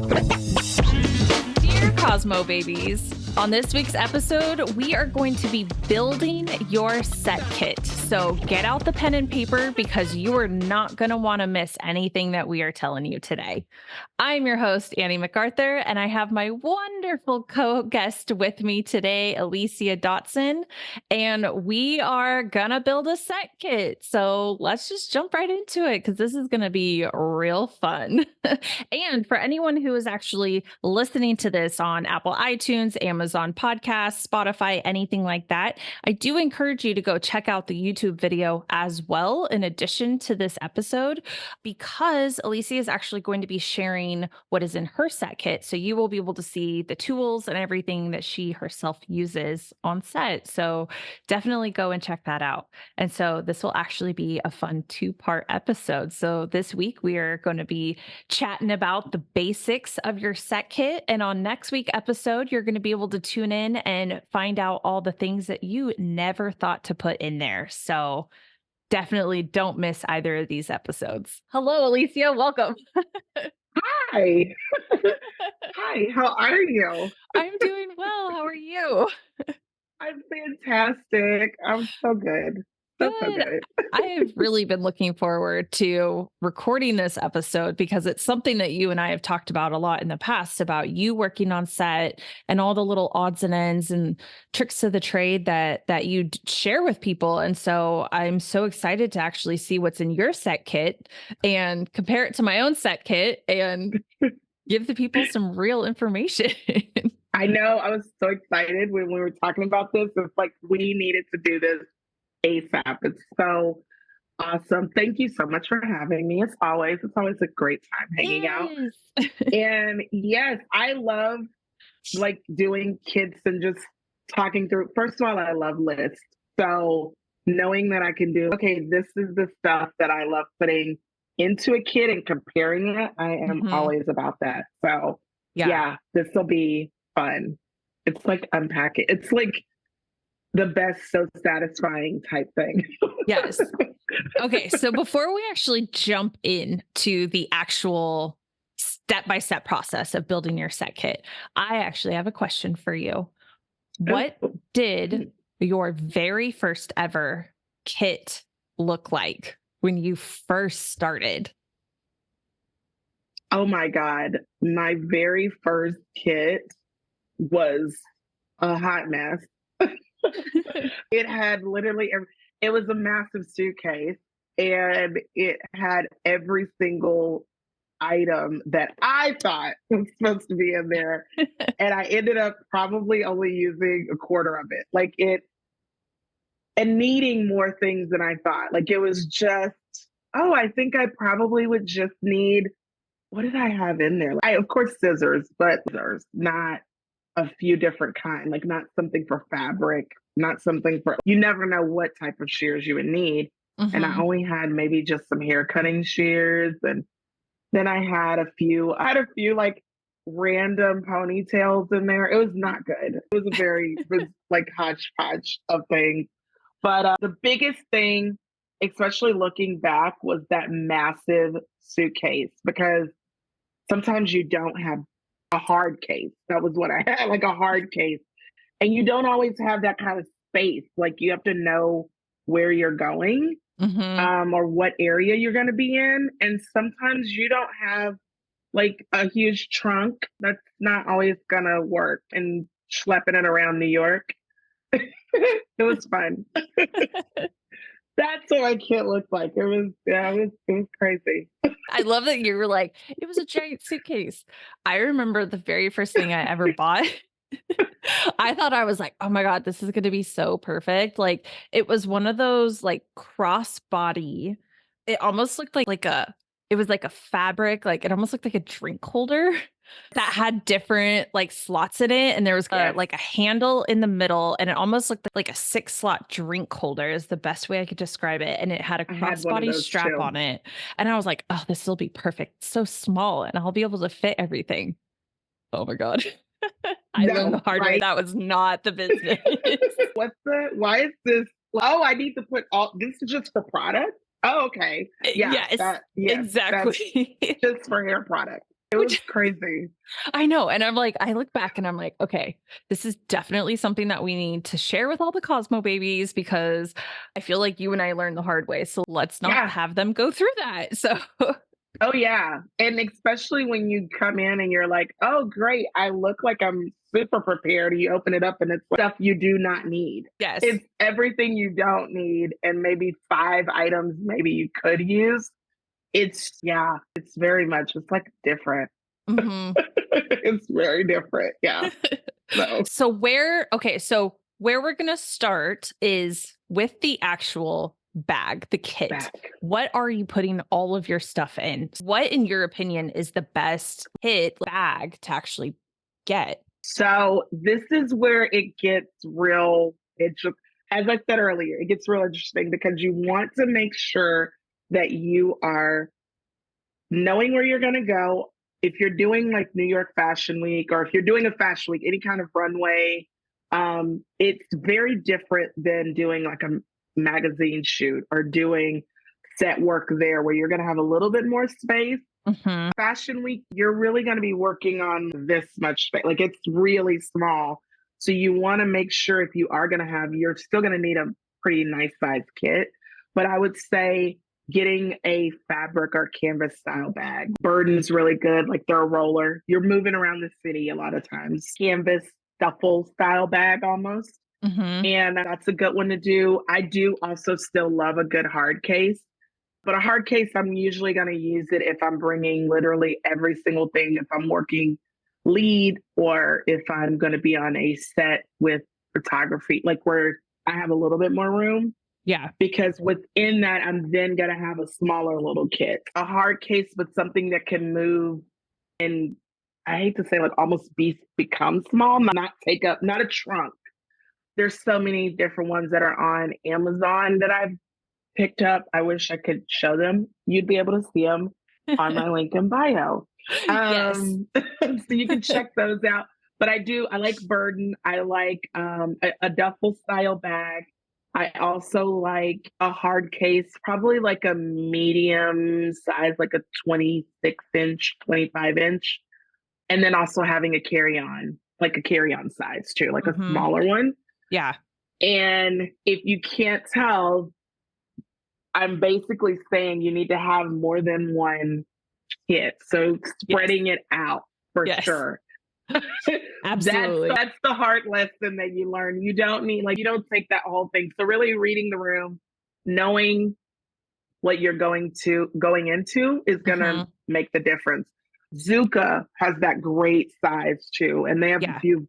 Dear Cosmo Babies, on this week's episode, we are going to be building your set kit. So get out the pen and paper because you are not going to want to miss anything that we are telling you today. I'm your host, Annie MacArthur, and I have my wonderful co-guest with me today, Alyssia Dotson, and we are going to build a set kit. So let's just jump right into it because this is going to be real fun. And for anyone who is actually listening to this on Apple iTunes, Amazon Podcasts, Spotify, anything like that, I do encourage you to go check out the YouTube video as well, in addition to this episode, because Alyssia is actually going to be sharing what is in her set kit. So you will be able to see the tools and everything that she herself uses on set. So definitely go and check that out. And so this will actually be a fun 2-part episode. So this week we are going to be chatting about the basics of your set kit. And on next week's episode, you're going to be able to tune in and find out all the things that you never thought to put in there. So definitely don't miss either of these episodes. Hello, Alyssia. Welcome. Hi. Hi, how are you? I'm doing well. How are you? I'm fantastic. I'm so good. So Good. good. I have really been looking forward to recording this episode because it's something that you and I have talked about a lot in the past, about you working on set and all the little odds and ends and tricks of the trade that you share with people. And so I'm so excited to actually see what's in your set kit and compare it to my own set kit and give the people some real information. I know I was so excited when we were talking about this. It's like we needed to do this ASAP. It's so awesome. Thank you so much for having me. As always, it's always a great time hanging out. Yes. And yes, I love like doing kits and just talking through. First of all, I love lists. So knowing that I can do, okay, this is the stuff that I love putting into a kit and comparing it, I am always about that. So yeah, this will be fun. It's like unpacking. It's like the best, so satisfying type thing. Yes. Okay. So before we actually jump into the actual step-by-step process of building your set kit, I actually have a question for you. What did your very first ever kit look like when you first started? Oh my God. My very first kit was a hot mess. It had literally, it was a massive suitcase and it had every single item that I thought was supposed to be in there. And I ended up probably only using a quarter of it. Like it, and needing more things than I thought. Like it was just, oh, I think I probably would just need, what did I have in there? Of course, scissors, but scissors, not a few different kinds, like not something for fabric, not something for, you never know what type of shears you would need. And I only had maybe just some hair cutting shears. And then I had a few like random ponytails in there. It was not good. It was it was like hodgepodge of things. But the biggest thing, especially looking back, was that massive suitcase, because sometimes you don't have a hard case. That was what I had, like a hard case. And you don't always have that kind of space. Like you have to know where you're going, or what area you're going to be in. And sometimes you don't have like a huge trunk. That's not always going to work. And schlepping it around New York, it was fun. That's what my kit looked like. It was crazy. I love that you were like, it was a giant suitcase. I remember the very first thing I ever bought. I thought, I was like, oh my God, this is going to be so perfect. Like it was one of those like crossbody. It almost looked it was like a fabric, like it almost looked like a drink holder that had different like slots in it. And there was like a handle in the middle, and it almost looked like a 6-slot drink holder is the best way I could describe it. And it had a crossbody strap on it. And I was like, oh, this will be perfect. So small, and I'll be able to fit everything. Oh my God. I learned the hard way. That was not the business. Why is this? Oh, I need to put this is just for product? Oh, okay. Yeah, yes, exactly. Just for hair product. It was Which crazy. I know. And I'm like, I look back and I'm like, okay, this is definitely something that we need to share with all the Cosmo babies because I feel like you and I learned the hard way. So let's not Yeah. have them go through that. So, Oh, yeah. And especially when you come in and you're like, oh, great. I look like I'm super prepared. You open it up and it's stuff you do not need. yes. It's everything you don't need and maybe 5 items maybe you could use. Yeah, it's very much, it's like different. Hmm. It's very different. Yeah. No, So where we're going to start is with the actual bag, the kit. back. What are you putting all of your stuff in? What, in your opinion, is the best kit bag to actually get? So this is where it gets real. As I said earlier, it gets real interesting because you want to make sure that you are knowing where you're going to go. If you're doing like New York Fashion Week, or if you're doing a fashion week, any kind of runway, it's very different than doing like a magazine shoot or doing set work there where you're going to have a little bit more space. Hmm. Fashion week, you're really going to be working on this much space. Like it's really small. So you want to make sure if you are going to have, you're still going to need a pretty nice size kit. But I would say getting a fabric or canvas style bag. Burden's really good. Like they're a roller. You're moving around the city a lot of times. Canvas duffel style bag almost. Hmm. And that's a good one to do. I do also still love a good hard case. But a hard case, I'm usually going to use it if I'm bringing literally every single thing, if I'm working lead or if I'm going to be on a set with photography, like where I have a little bit more room. Yeah. Because within that, I'm then going to have a smaller little kit. A hard case, but something that can move and I hate to say like almost become small, not take up, not a trunk. There's so many different ones that are on Amazon that I've picked up. I wish I could show them. You'd be able to see them on my link in bio. Yes. So you can check those out. But I like Burden. I like a duffel style bag. I also like a hard case, probably like a medium size, like a 26-inch, 25-inch. And then also having a carry on, like a carry on size too, like a Hmm. smaller one. Yeah. And if you can't tell, I'm basically saying you need to have more than one kit. So Yes. spreading it out for Yes. sure. that's Absolutely. that's the hard lesson that you learn. You don't need like you don't take that whole thing. So really reading the room, knowing what you're going into is gonna Hmm. make the difference. Zuka has that great size too, and they have a Yeah. few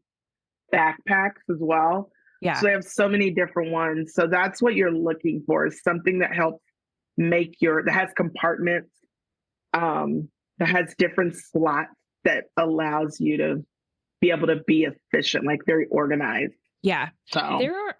backpacks as well. Yeah. So they have so many different ones. So that's what you're looking for is something that helps that has compartments, that has different slots that allows you to be able to be efficient, like very organized. Yeah. So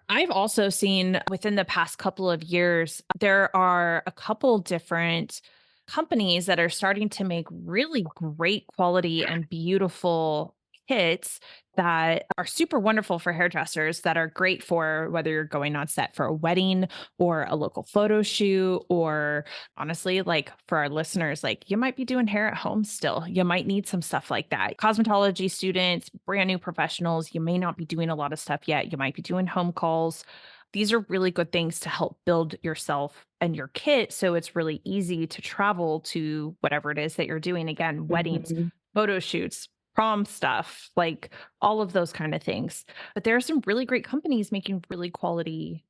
I've also seen within the past couple of years, there are a couple different companies that are starting to make really great quality and beautiful kits that are super wonderful for hairdressers that are great for whether you're going on set for a wedding or a local photo shoot or honestly like for our listeners like you might be doing hair at home still, you might need some stuff like that. Cosmetology students, brand new professionals, you may not be doing a lot of stuff yet, you might be doing home calls. These are really good things to help build yourself and your kit so it's really easy to travel to whatever it is that you're doing. Again, weddings, mhm, photo shoots, prom stuff, like all of those kind of things. But there are some really great companies making really quality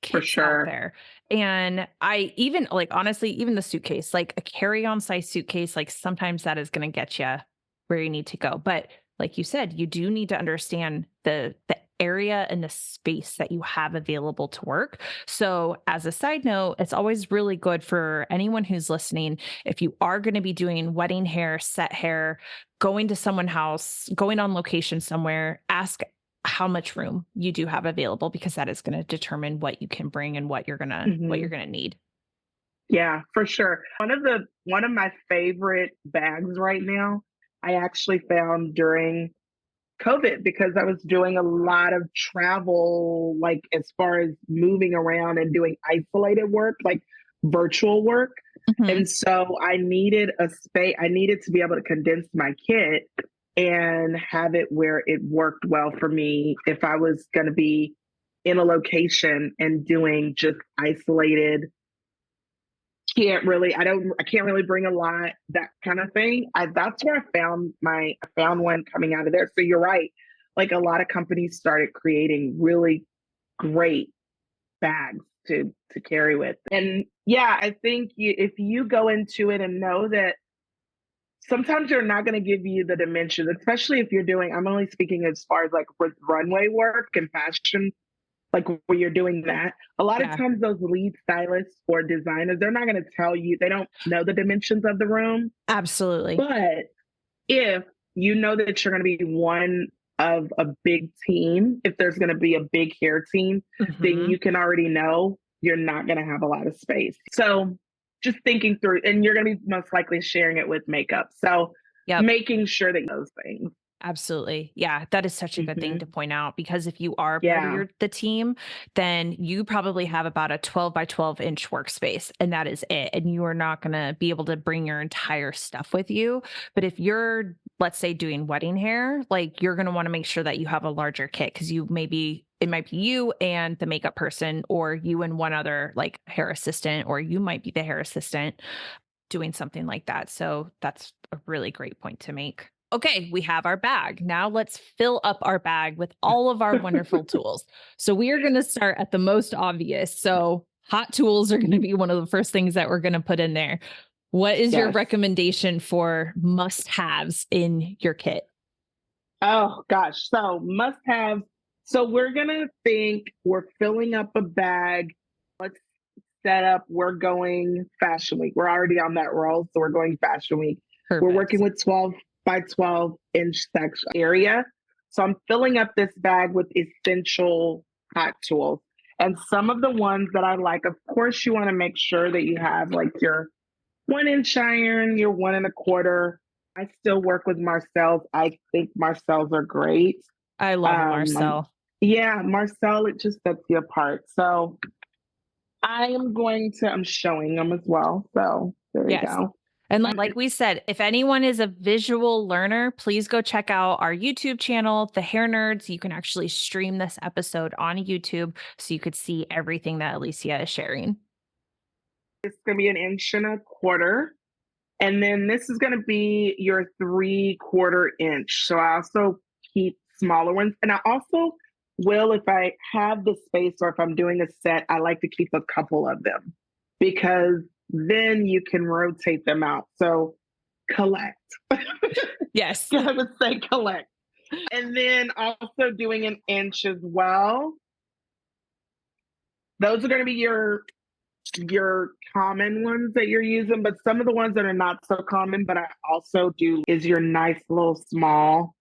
for kits out sure. there. And I even like honestly, even the suitcase, like a carry-on size suitcase, like sometimes that is going to get you where you need to go. But like you said, you do need to understand the area and the space that you have available to work. So as a side note, it's always really good for anyone who's listening, if you are going to be doing wedding hair, set hair, going to someone's house, going on location somewhere, ask how much room you do have available because that is going to determine what you can bring and what you're Mhm. going to need. Yeah, for sure. One of my favorite bags right now, I actually found during COVID because I was doing a lot of travel, like as far as moving around and doing isolated work, like virtual work. Mhm. And so I needed a space, I needed to be able to condense my kit and have it where it worked well for me if I was going to be in a location and doing just isolated, I can't really bring a lot, that kind of thing. That's where I found one coming out of there. So you're right. Like a lot of companies started creating really great bags to carry with. And yeah, I think if you go into it and know that sometimes they're not going to give you the dimensions, especially if you're doing, I'm only speaking as far as like with runway work and fashion, like where you're doing that. A lot of Yeah, times those lead stylists or designers, they're not going to tell you, they don't know the dimensions of the room. absolutely. But if you know that you're going to be one of a big team, if there's going to be a big hair team, then Mhm. you can already know you're not going to have a lot of space. So just thinking through, and you're going to be most likely sharing it with makeup. So Yep. making sure that those things. Absolutely. Yeah, that is such a good thing to Hmm. point out because if you are part of Yeah. the team, then you probably have about a 12 by 12-inch workspace and that is it. And you are not going to be able to bring your entire stuff with you. But if you're, let's say, doing wedding hair, like you're going to want to make sure that you have a larger kit because it might be you and the makeup person, or you and one other like hair assistant, or you might be the hair assistant doing something like that. So that's a really great point to make. Okay, we have our bag. Now let's fill up our bag with all of our wonderful tools. So we are going to start at the most obvious. So hot tools are going to be one of the first things that we're going to put in there. What is your Yes. recommendation for must haves in your kit? Oh gosh. So must have. So we're gonna think we're filling up a bag. Let's set up. We're going Fashion Week. We're already on that roll, so we're going Fashion Week. We're working Perfect. with 12 by 12-inch section area. So I'm filling up this bag with essential hot tools. And some of the ones that I like, of course, you want to make sure that you have like your 1 inch iron, your 1 1/4. I still work with Marcel's. I think Marcel's are great. I love a Um, Marcel. yeah, Marcel, it just sets you apart. So I'm showing them as well. So there you Yes. go. And like we said, if anyone is a visual learner, please go check out our YouTube channel, The Hair Nerds. You can actually stream this episode on YouTube so you could see everything that Alyssia is sharing. It's going to be 1 1/4 inch. And then this is going to be your 3/4 inch. So I also keep smaller ones. And I also will, if I have the space or if I'm doing a set, I like to keep a couple of them because then you can rotate them out. So collect. Yes. I would say collect. And then also doing an inch as well. Those are going to be your common ones that you're using, but some of the ones that are not so common, but I also do is your nice little small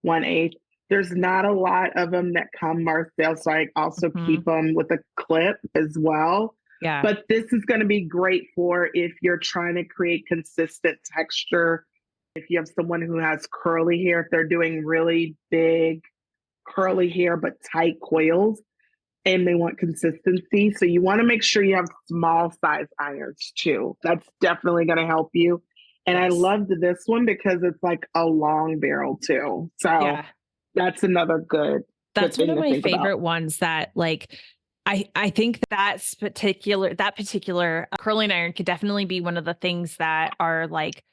1/8. There's not a lot of them that come Marcel, so I also Mhm. keep them with a clip as well. Yeah. But this is going to be great for if you're trying to create consistent texture. If you have someone who has curly hair, if they're doing really big curly hair but tight coils, and they want consistency. So you want to make sure you have small size irons too. That's definitely going to help you. And I Yes. loved this one because it's like a long barrel too. So Yeah. that's another good That's one thing of to my think about. favorite ones that like I think that particular curling iron could definitely be one of the things that are like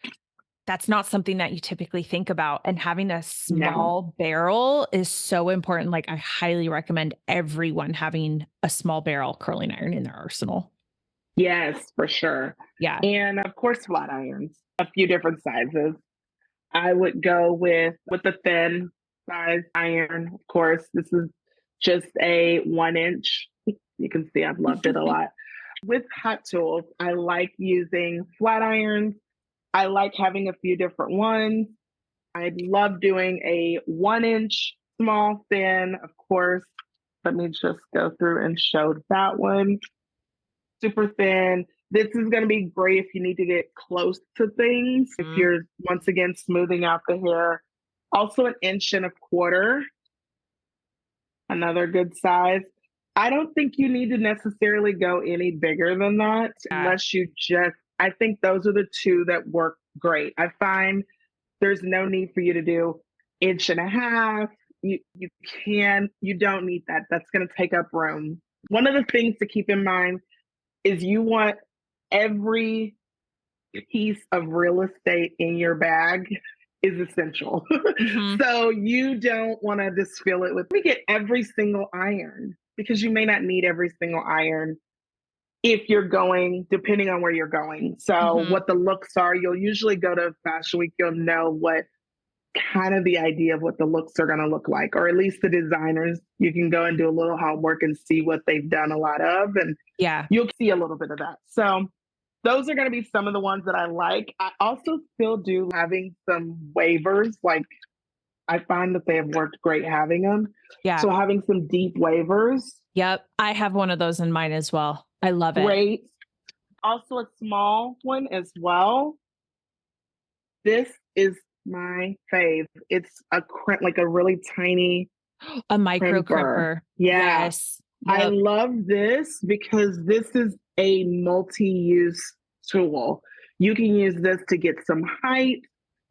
that's not something that you typically think about, and having a No. small barrel is so important. Like, I highly recommend everyone having a small barrel curling iron in their arsenal. Yes, for sure. Yeah. And of course flat irons, a few different sizes. I would go with the thin size iron. Of course, this is just a 1 inch. You can see I've loved it a lot. With hot tools, I like using flat irons. I like having a few different ones. I love doing a 1 inch small thin, of course. Let me just go through and show that one. Super thin. This is going to be great if you need to get close to things, if Mhm. you're once again smoothing out the hair. Also, 1 1/4 inch, another good size. I don't think you need to necessarily go any bigger than that Yeah. unless you just, I think those are the two that work great. I find there's no need for you to do inch and a half. You don't need that. That's going to take up room. One of the things to keep in mind is you want every piece of real estate in your bag is essential. Mm-hmm. So you don't want to just fill it with, we get every single iron because you may not need every single iron if you're going, depending on where you're going. So Mm-hmm. what the looks are, you'll usually go to Fashion Week, you'll know what kind of the idea of what the looks are going to look like, or at least the designers. You can go and do a little homework and see what they've done a lot of, and Yeah. you'll see a little bit of that. So those are going to be some of the ones that I like. I also still do having some waivers. Like I find that they have worked great having them. Yeah. So having some deep waivers. Yep. I have one of those in mine as well. I love it. Great. Also a small one as well. This is my fave. It's like a really tiny A micro crimper. crimper. Yeah. Yes. I Yep. love this because this is a multi-use tool. You can use this to get some height.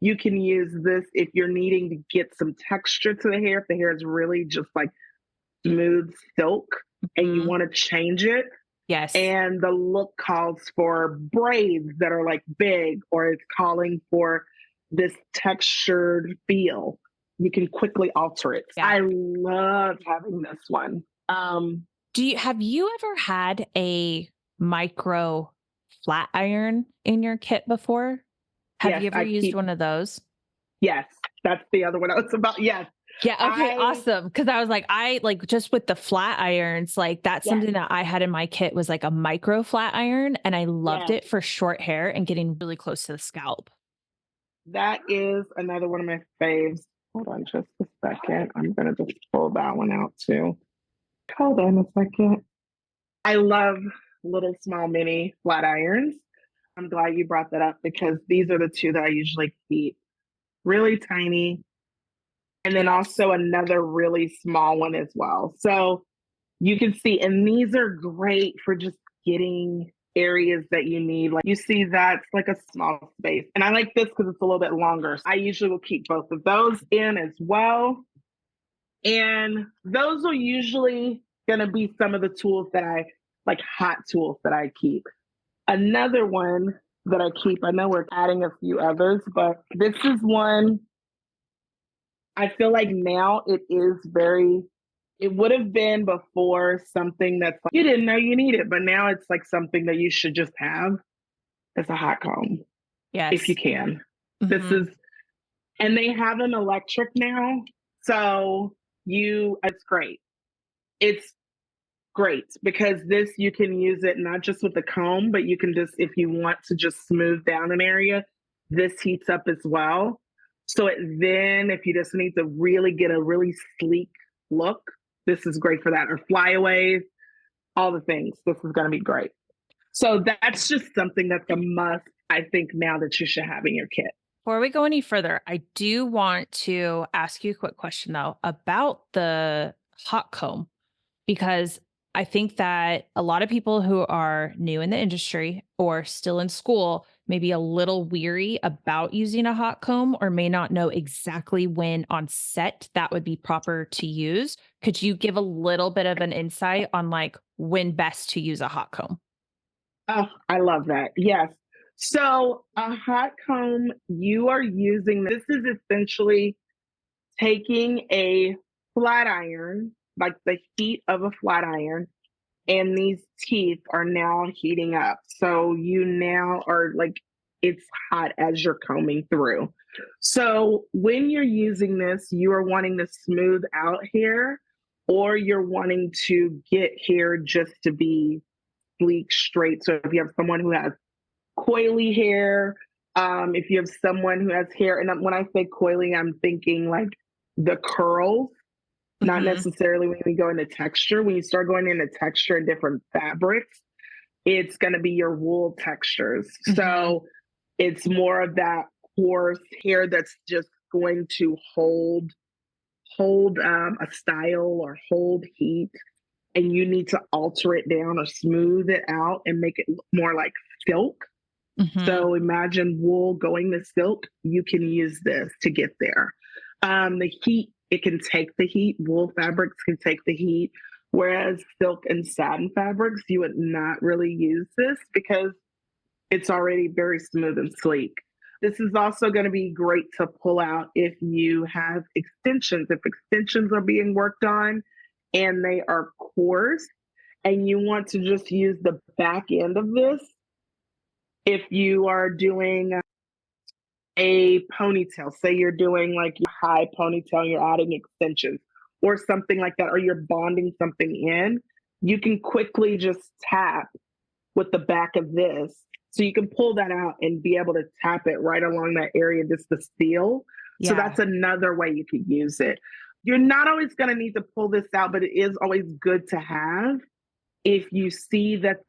You can use this if you're needing to get some texture to the hair. If the hair is really just like smooth silk and you Mhm. want to change it. Yes. And the look calls for braids that are like big, or it's calling for this textured feel. You can quickly alter it. Yeah. I love having this one. Have you ever had a micro flat iron in your kit before? Have Yes, you ever used one of those? Yes, that's the other one I was about. Yes. Yeah. Okay. Awesome. Cause I was like, just with the flat irons, like that's Yes. something that I had in my kit was like a micro flat iron, and I loved Yes. it for short hair and getting really close to the scalp. That is another one of my faves. Hold on just a second. I'm going to just pull that one out too. Hold on a second. I love little small mini flat irons. I'm glad you brought that up because these are the two that I usually keep. Really tiny. And then also another really small one as well. So you can see, and these are great for just getting areas that you need. Like you see, that's like a small space. And I like this because it's a little bit longer. I usually will keep both of those in as well. And those are usually going to be some of the tools that I like, hot tools that I keep. Another one that I keep, I know we're adding a few others, but this is one I feel like now it would have been before something that's like, you didn't know you need it, but now it's like something that you should just have. It's a hot comb. Yes. If you can. Mm-hmm. And they have them electric now. So it's great. It's great because you can use it not just with the comb, but you can just, if you want to just smooth down an area, this heats up as well. So then if you just need to really get a really sleek look, this is great for that. Or flyaways, all the things. This is going to be great. So that's just something that's a must, I think, now that you should have in your kit. Before we go any further, I do want to ask you a quick question though about the hot comb, because I think that a lot of people who are new in the industry or still in school may be a little weary about using a hot comb or may not know exactly when on set that would be proper to use. Could you give a little bit of an insight on like when best to use a hot comb? Oh, I love that. Yes. So a hot comb, you are using, this is essentially taking a flat iron, like the heat of a flat iron, and these teeth are now heating up. So you now are like, it's hot as you're combing through. So when you're using this, you are wanting to smooth out hair, or you're wanting to get hair just to be sleek, straight. So if you have someone who has coily hair, if you have someone who has hair, and when I say coily, I'm thinking like the curls, not necessarily when we go into texture. When you start going into texture and different fabrics, it's going to be your wool textures. So it's more of that coarse hair that's just going to hold a style or hold heat, and you need to alter it down or smooth it out and make it look more like silk. Hmm. So imagine wool going to silk. You can use this to get there. The heat, it can take the heat. Wool fabrics can take the heat, whereas silk and satin fabrics, you would not really use this because it's already very smooth and sleek. This is also going to be great to pull out if you have extensions. If extensions are being worked on and they are coarse and you want to just use the back end of this, if you are doing a ponytail, say you're doing like a high ponytail, you're adding extensions or something like that, or you're bonding something in, you can quickly just tap with the back of this. So you can pull that out and be able to tap it right along that area just to seal. So Yeah. that's another way you could use it. You're not always going to need to pull this out, but it is always good to have if you see that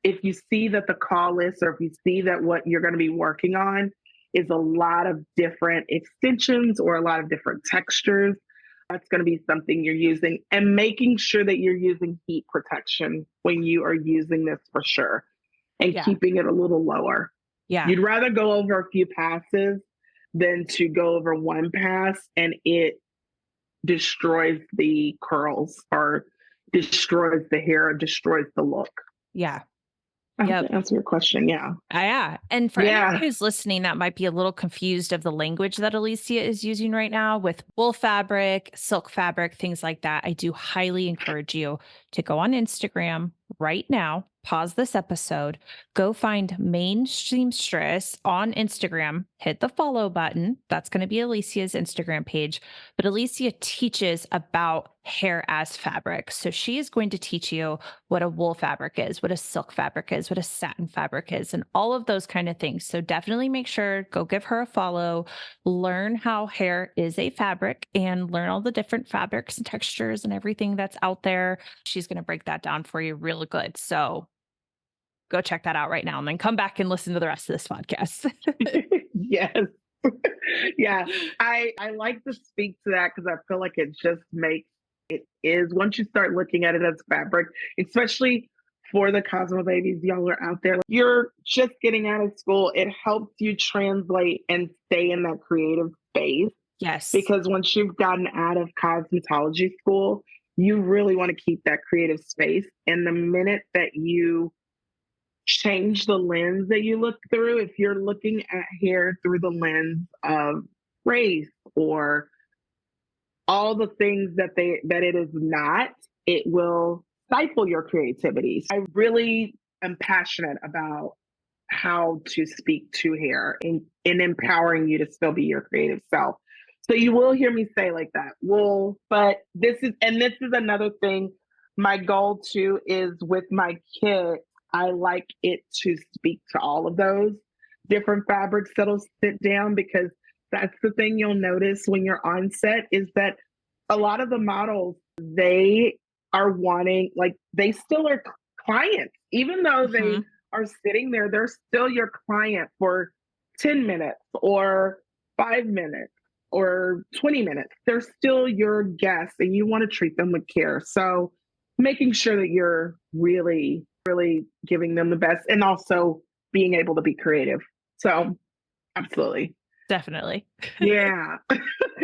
if you see that the call list or if you see that what you're going to be working on is a lot of different extensions or a lot of different textures, that's going to be something you're using, and making sure that you're using heat protection when you are using this for sure and Yeah. keeping it a little lower. Yeah. You'd rather go over a few passes than to go over one pass and it destroys the curls or destroys the hair or destroys the look. Yeah. I hope Yep. that answers your question. Yeah. Yeah. And for anyone Yeah. who's listening that might be a little confused of the language that Alyssia is using right now with wool fabric, silk fabric, things like that, I do highly encourage you to go on Instagram right now, pause this episode, go find Main Seamstress on Instagram, hit the follow button. That's going to be Alyssia's Instagram page. But Alyssia teaches about hair as fabric. So she is going to teach you what a wool fabric is, what a silk fabric is, what a satin fabric is, and all of those kind of things. So definitely make sure, go give her a follow, learn how hair is a fabric and learn all the different fabrics and textures and everything that's out there. She's going to break that down for you real good. So go check that out right now and then come back and listen to the rest of this podcast. Yes. Yeah. I like to speak to that because I feel like it just makes it is once you start looking at it as fabric, especially for the Cosmo babies, y'all are out there. You're just getting out of school. It helps you translate and stay in that creative space Yes. because once you've gotten out of cosmetology school, you really want to keep that creative space. And the minute that you change the lens that you look through, if you're looking at hair through the lens of race or all the things that it is not, it will stifle your creativity. I really am passionate about how to speak to hair and empowering you to still be your creative self. So you will hear me say like that. Well, but this is another thing. My goal too is with my kit, I like it to speak to all of those different fabrics that'll sit down because that's the thing you'll notice when you're on set is that a lot of the models, they are wanting, like, they still are clients, even though they Hmm. are sitting there, they're still your client for 10 minutes or 5 minutes or 20 minutes. They're still your guests and you want to treat them with care. So making sure that you're really, really giving them the best and also being able to be creative. So absolutely. Definitely. Yeah.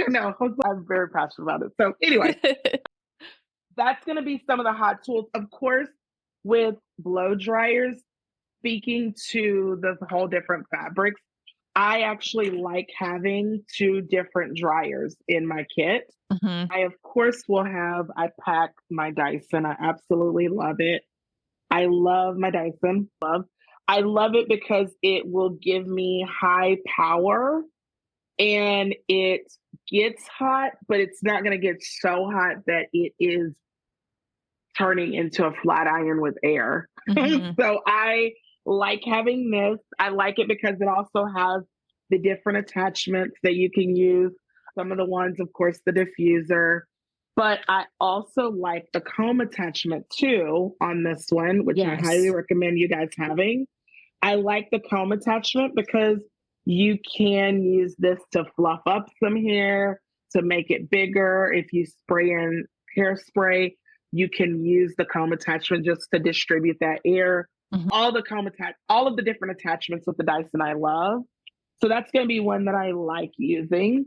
No, I'm very passionate about it. So anyway, that's going to be some of the hot tools. Of course, with blow dryers, speaking to the whole different fabrics, I actually like having two different dryers in my kit. Hmm. I, of course, I pack my Dyson. I absolutely love it. I love my Dyson. I love it because it will give me high power and it gets hot, but it's not going to get so hot that it is turning into a flat iron with air. Hmm. So I like having this. I like it because it also has the different attachments that you can use. Some of the ones, of course, the diffuser. But I also like the comb attachment too on this one, which I highly Yes. recommend you guys having. I like the comb attachment because you can use this to fluff up some hair, to make it bigger. If you spray in hairspray, you can use the comb attachment just to distribute that air Mhm. all of the different attachments with the Dyson I love. So that's going to be one that I like using.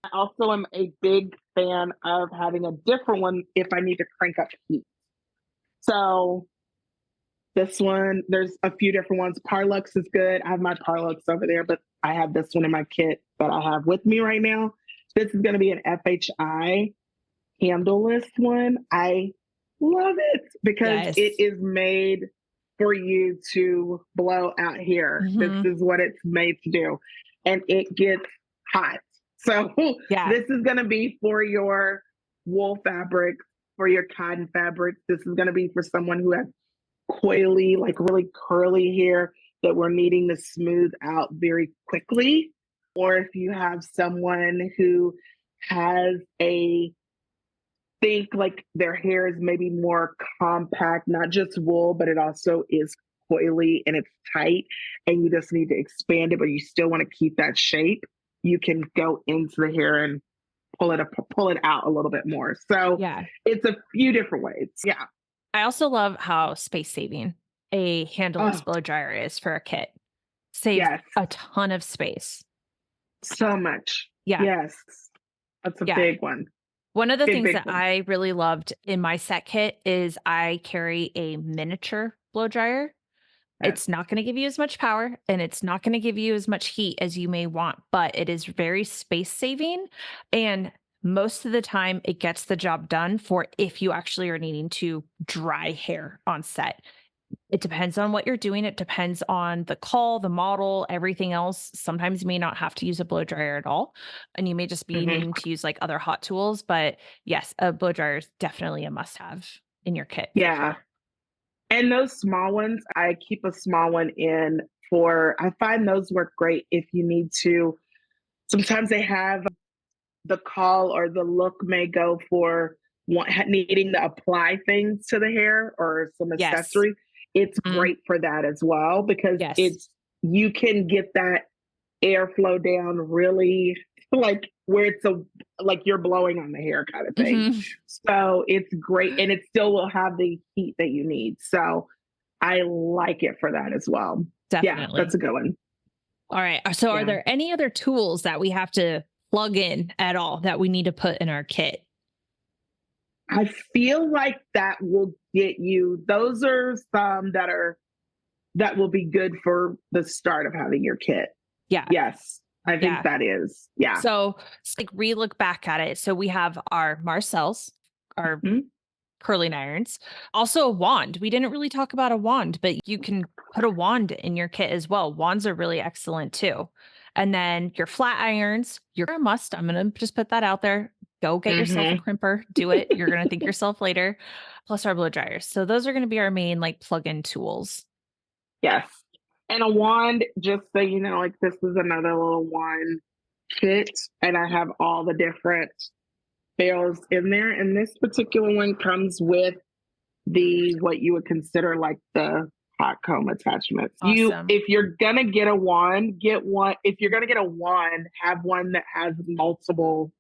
I also am a big fan of having a different one if I need to crank up heat. So this one, there's a few different ones. Parlux is good. I have my Parlux over there, but I have this one in my kit that I have with me right now. This is going to be an FHI handleless one. I love it because Yes. it is made for you to blow out here. This Mhm. is what it's made to do. And it gets hot. So Yeah. this is going to be for your wool fabric, for your cotton fabric. This is going to be for someone who has coily, like really curly hair that we're needing to smooth out very quickly. Or if you have someone who has a think like their hair is maybe more compact, not just wool, but it also is coily and it's tight, and you just need to expand it, but you still want to keep that shape. You can go into the hair and pull it out a little bit more. So Yeah. it's a few different ways. Yeah. I also love how space saving a handleless Oh, blow dryer is for a kit. Saves yes. a ton of space. So much. Yeah. Yes. That's a Yeah. big one. One of the Big, things big that one. I really loved in my set kit is I carry a miniature blow dryer. Yes. It's not going to give you as much power and it's not going to give you as much heat as you may want, but it is very space saving. And most of the time, it gets the job done for if you actually are needing to dry hair on set. It depends on what you're doing. It depends on the call, the model, everything else. Sometimes you may not have to use a blow dryer at all, and you may just be Hmm. needing to use like other hot tools. But yes, a blow dryer is definitely a must have in your kit for Yeah. sure. And those small ones, I keep a small one in for, I find those work great if you need to. Sometimes they have the call or the look may go for needing to apply things to the hair or some Yes. accessory. It's Mhm. great for that as well because Yes. you can get that airflow down really like where it's like you're blowing on the hair kind of thing. Mhm. So it's great and it still will have the heat that you need. So I like it for that as well. Yeah, Definitely. that's a good one. All right. So, are Yeah. there any other tools that we have to plug in at all that we need to put in our kit? I feel like that will get you, those are some that will be good for the start of having your kit. Yeah. Yes, I think Yeah. that is. Yeah. So, it's like re-look back at it. So, we have our Marcells, our Mhm. curling irons, also a wand. We didn't really talk about a wand, but you can put a wand in your kit as well. Wands are really excellent too. And then your flat irons, you're a must. I'm going to just put that out there. Go get yourself a Mhm. crimper. Do it. You're going to thank yourself later. Plus our blow dryers. So those are going to be our main like plug-in tools. Yes. And a wand, just so you know, like this is another little wand kit, and I have all the different barrels in there. And this particular one comes with the what you would consider like the hot comb attachments. Awesome. If you're gonna get a wand, get one. If you're gonna get a wand, have one that has multiple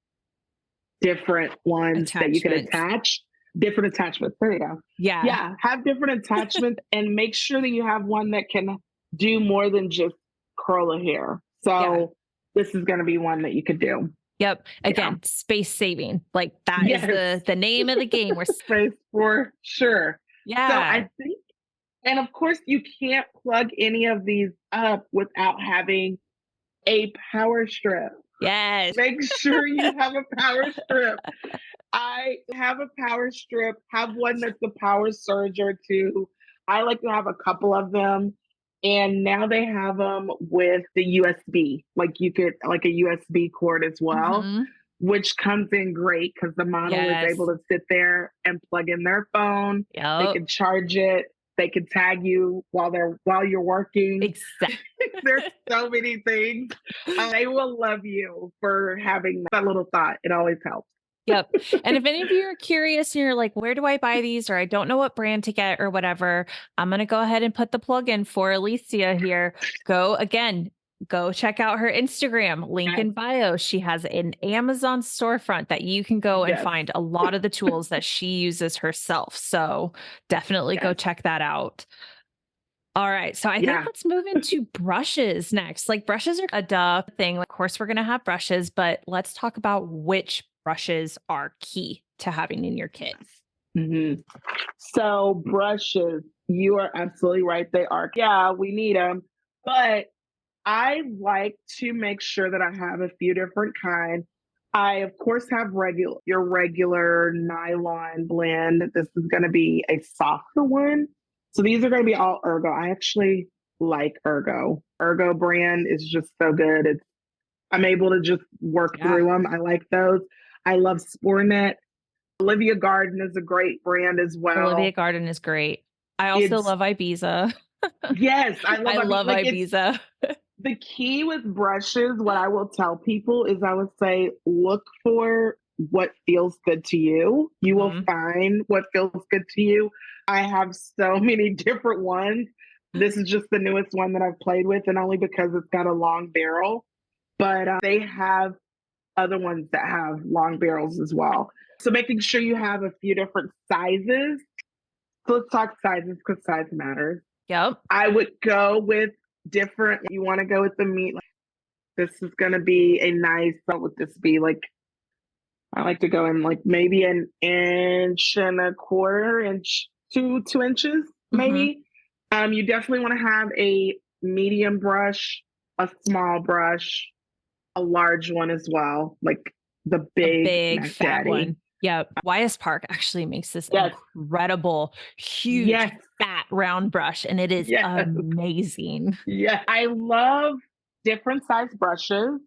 different ones that you can Attachments. attach, different attachments. There you go. Yeah. Yeah, have different attachments and make sure that you have one that can do more than just curl a hair. Yeah. So this is going to be one that you could do. Yep. Yeah. Again, space saving. Like that is Yes. the name of the game. Space for sure. So Yeah. I think, and of course, you can't plug any of these up without having a power strip. Yes. Make sure you have a power strip. I have a power strip, have one that's a power surge or two. I like to have a couple of them. And now they have them with the USB. Like you could, like a USB cord as well, Mhm. which comes in great because the model is able Yes. to sit there and plug in their phone. They Yep. can charge it. They can tag you while you're working. Exactly. There's so many things. They will love you for having that little thought. It always helps. Yep. And if any of you are curious and you're like, where do I buy these? Or I don't know what brand to get or whatever, I'm going to go ahead and put the plug in for Alyssia here. Go check out her Instagram, link Yes. in bio. She has an Amazon storefront that you can go and Yes. find a lot of the tools that she uses herself. So definitely go Yes. check that out. All right. So I think Yeah. let's move into brushes next. Like brushes are a duh thing. Of course, we're going to have brushes, but let's talk about which brushes are key to having in your kit. Mhm. So brushes, you are absolutely right. They are. Yeah, we need them. But I like to make sure that I have a few different kinds. I, of course, have your regular nylon blend. This is going to be a softer one. So these are going to be all Ergo. I actually like Ergo. Ergo brand is just so good. I'm able to just work Yeah. through them. I like those. I love Spornet. Olivia Garden is a great brand as Olivia well. Garden is great. I also It's love Ibiza. yes, I love I love like it's Ibiza. the key with brushes. What I will tell people is I would say look for what feels good to you. You will Mhm. find what feels good to you. I have so many different ones. This is just the newest one that I've played with, and only because it's got a long barrel. But they have other ones that have long barrels as well. So making sure you have a few different sizes. So let's talk sizes because size matters. Yep. I would go with different. You want to go with the meat. Like, this is going to be a nice. What would this be like? I like to go in like maybe an inch and a quarter inch, 2 inches Hmm. maybe. You definitely want to have a medium brush, a small brush, a large one as well, like the A big big Mac fat Daddy. one. Yep. YS Park actually makes this Yes, incredible, huge, yes, fat round brush, and it is yes, amazing. yes. I love different size brushes.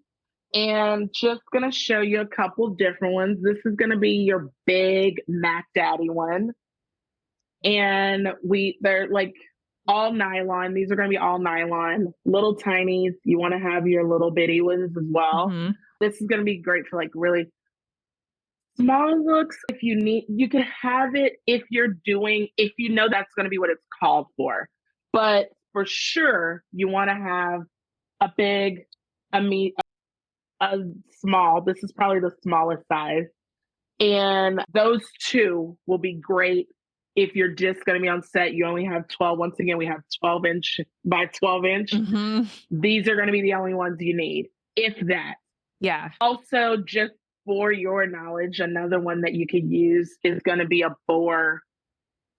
And just gonna show you a couple different ones. This is gonna be your big Mac Daddy one. And they're like all nylon. These are gonna be all nylon, little tinies. You wanna have your little bitty ones as well. Hmm. This is gonna be great for like really small looks. If you need, you can have it if you know that's gonna be what it's called for. But for sure, you wanna have a big, a me a small. This is probably the smallest size. And those two will be great if you're just going to be on set. You only have 12. Once again, we have 12-inch by 12-inch. Hmm. These are going to be the only ones you need, if that. Yeah. Also, just for your knowledge, another one that you could use is going to be a boar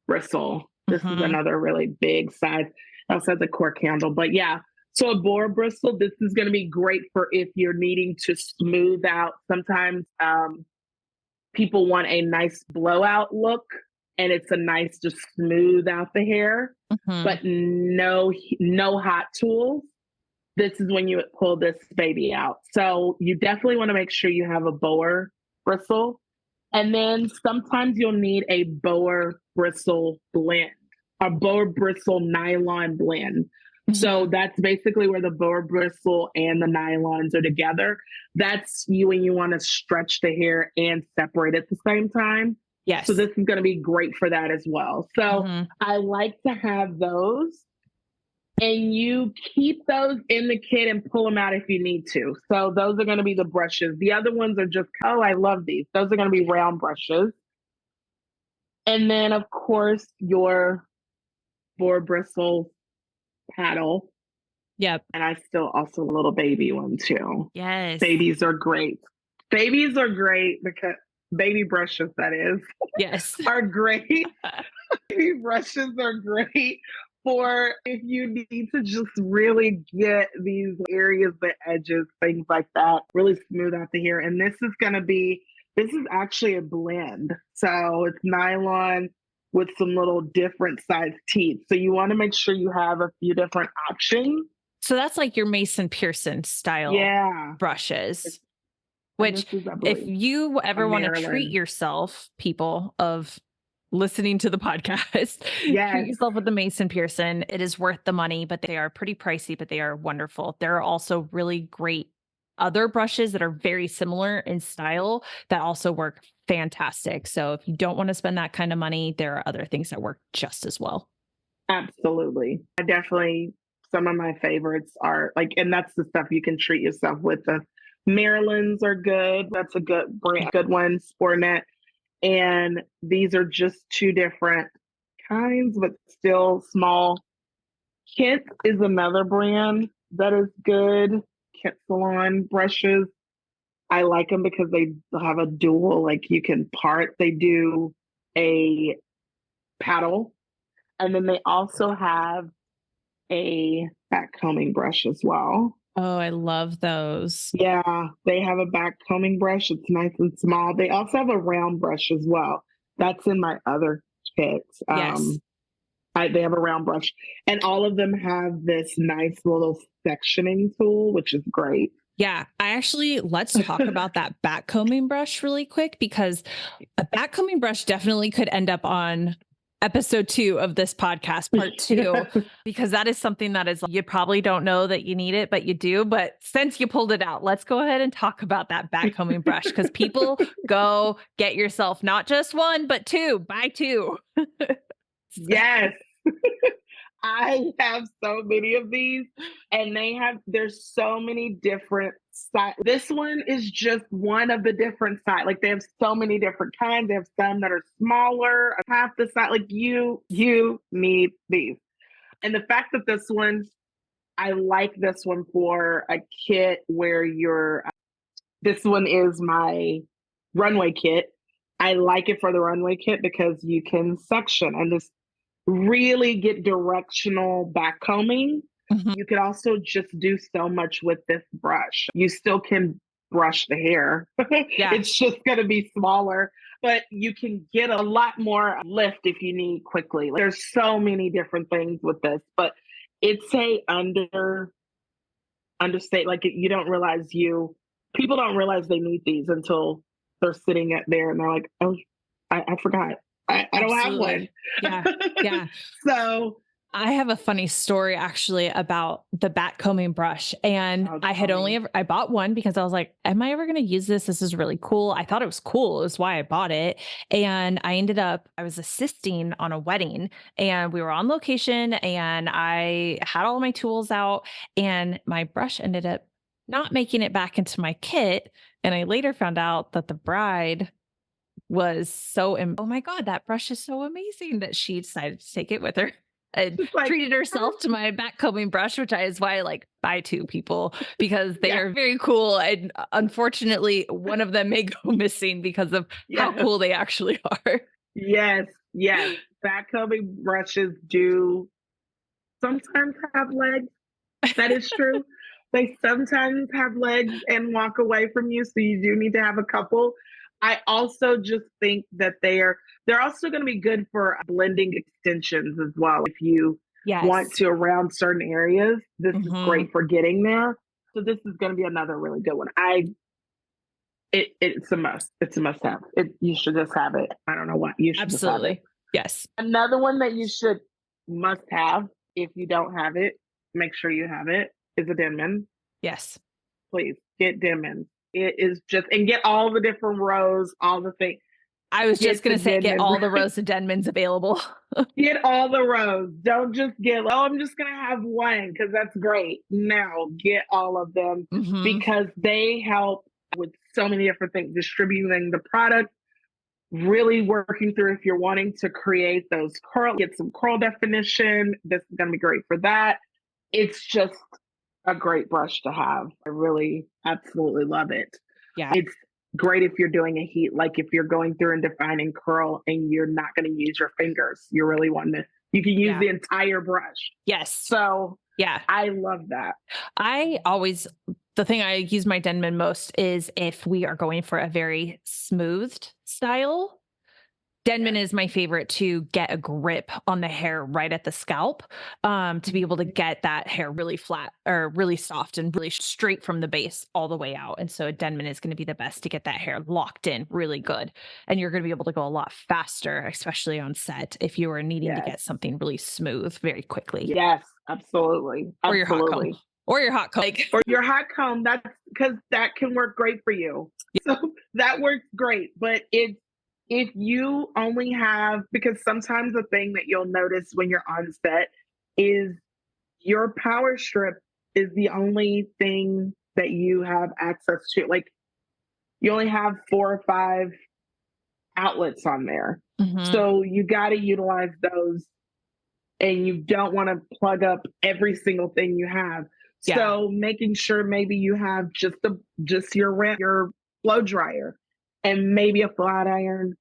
bristle. This is Hmm. another really big size. It also has a cork handle, but yeah. So a boar bristle, this is going to be great for if you're needing to smooth out. Sometimes people want a nice blowout look, and it's a nice just smooth out the hair, Hmm. but no hot tools. This is when you pull this baby out. So you definitely want to make sure you have a boar bristle. And then sometimes you'll need a boar bristle blend, a boar bristle nylon blend. So Hmm. that's basically where the boar bristle and the nylons are together. That's you when you want to stretch the hair and separate at the same time. So Yes. this is going to be great for that as well. So Hmm. I like to have those, and you keep those in the kit and pull them out if you need to. So those are going to be the brushes. The other ones are just, oh, I love these. Those are going to be round brushes. And then, of course, your boar bristle paddle. Yep. And I still also a little baby one too. Yes. Babies are great. Babies are great because baby brushes, that is, Yes. are great. Baby brushes are great for if you need to just really get these areas, the edges, things like that, really smooth out the hair. And this is actually a blend. So it's nylon with some little different size teeth. So you want to make sure you have a few different options. So that's like your Mason Pearson style Yeah. brushes, And which this is, I if believe, you a ever want to treat Maryland. yourself, people of listening to the podcast, treat Yes, yourself with the Mason Pearson. It is worth the money, but they are pretty pricey, but they are wonderful. There are also really great other brushes that are very similar in style that also work fantastic. So if you don't want to spend that kind of money, there are other things that work just as well. absolutely. I definitely, some of my favorites are like, and that's the stuff you can treat yourself with. The Marylands are good. That's a good brand, good one, Spornet. And these are just two different kinds, but still small Kit is another brand that is good. Kit Salon brushes. I like them because they have a dual, like you can part. They do a paddle, and then they also have a back combing brush as well. Oh, I love those. Yeah, they have a back combing brush. It's nice and small. They also have a round brush as well. That's in my other kit. Yes. They have a round brush, and all of them have this nice little sectioning tool, which is great. Yeah, let's talk about that back combing brush really quick, because a back combing brush definitely could end up on episode 2 of this podcast, part 2, because that is something that is, you probably don't know that you need it, but you do. But since you pulled it out, let's go ahead and talk about that back combing brush, because people go get yourself not just one, but 2, buy 2. Yes. I have so many of these, and there's so many different styles. This one is just one of the different styles. Like, they have so many different kinds. They have some that are smaller, half the size. Like, you need these. And the fact that I like this one for a kit where this one is my runway kit. I like it for the runway kit because you can section and this really get directional back combing. Mhm. You could also just do so much with this brush. You still can brush the hair. Yeah. It's just going to be smaller, but you can get a lot more lift if you need quickly. Like, there's so many different things with this, but it's a understate. Like, you don't realize people don't realize they need these until they're sitting at there and they're like, oh, I forgot. I don't have one. Yeah. Yeah. So I have a funny story actually about the back combing brush. And I bought one because I was like, am I ever going to use this? This is really cool. I thought it was cool. It was why I bought it. And I was assisting on a wedding, and we were on location, and I had all my tools out, and my brush ended up not making it back into my kit. And I later found out that the bride was oh my God, that brush is so amazing, that she decided to take it with her and it's like, treated herself to my back combing brush, is why I like buy 2 people, because they yeah, are very cool. And unfortunately, one of them may go missing because of how yes, cool they actually are. yes, yes. Back combing brushes do sometimes have legs. That is true. They sometimes have legs and walk away from you, so you do need to have a couple. I also just think that they're also going to be good for blending extensions as well. If you want Yes. to around certain areas, this is Mhm. great for getting there. So this is going to be another really good one. It's a must. It's a must have. You should just have it. I don't know what, you should just have it. Absolutely. Yes. Another one that you should must have, if you don't have it, make sure you have it, is a Denman. Yes. Please get Denman. It is just, and get all the different rows, all the things. I was just Get going the to say, get Denman. all the rows of Denmans available. Get all the rows. Don't just get, oh, I'm just going to have one because that's great. No, get all of them Mhm. because they help with so many different things, distributing the product, really working through if you're wanting to create those curl, get some curl definition. This is going to be great for that. It's just a great brush to have. I really absolutely love it. Yeah. It's great if you're doing a heat, like if you're going through and defining curl and you're not going to use your fingers. You really want to, you can use the entire brush. Yes. So yeah, I love that. The thing I use my Denman most is if we are going for a very smoothed style. Denman is my favorite to get a grip on the hair right at the scalp, to be able to get that hair really flat or really soft and really straight from the base all the way out. And so a Denman is going to be the best to get that hair locked in really good. And you're going to be able to go a lot faster, especially on set, if you are needing to get something really smooth very quickly. Yes, absolutely. Or your hot comb. Or your hot comb. Or your hot comb. That's because that can work great for you. Yeah. So that works great. But if you only have, because sometimes the thing that you'll notice when you're on set is your power strip is the only thing that you have access to. Like, you only have 4 or 5 outlets on there. Mm-hmm. So you got to utilize those and you don't want to plug up every single thing you have. Yeah. So making sure maybe you have just your blow dryer and maybe a flat iron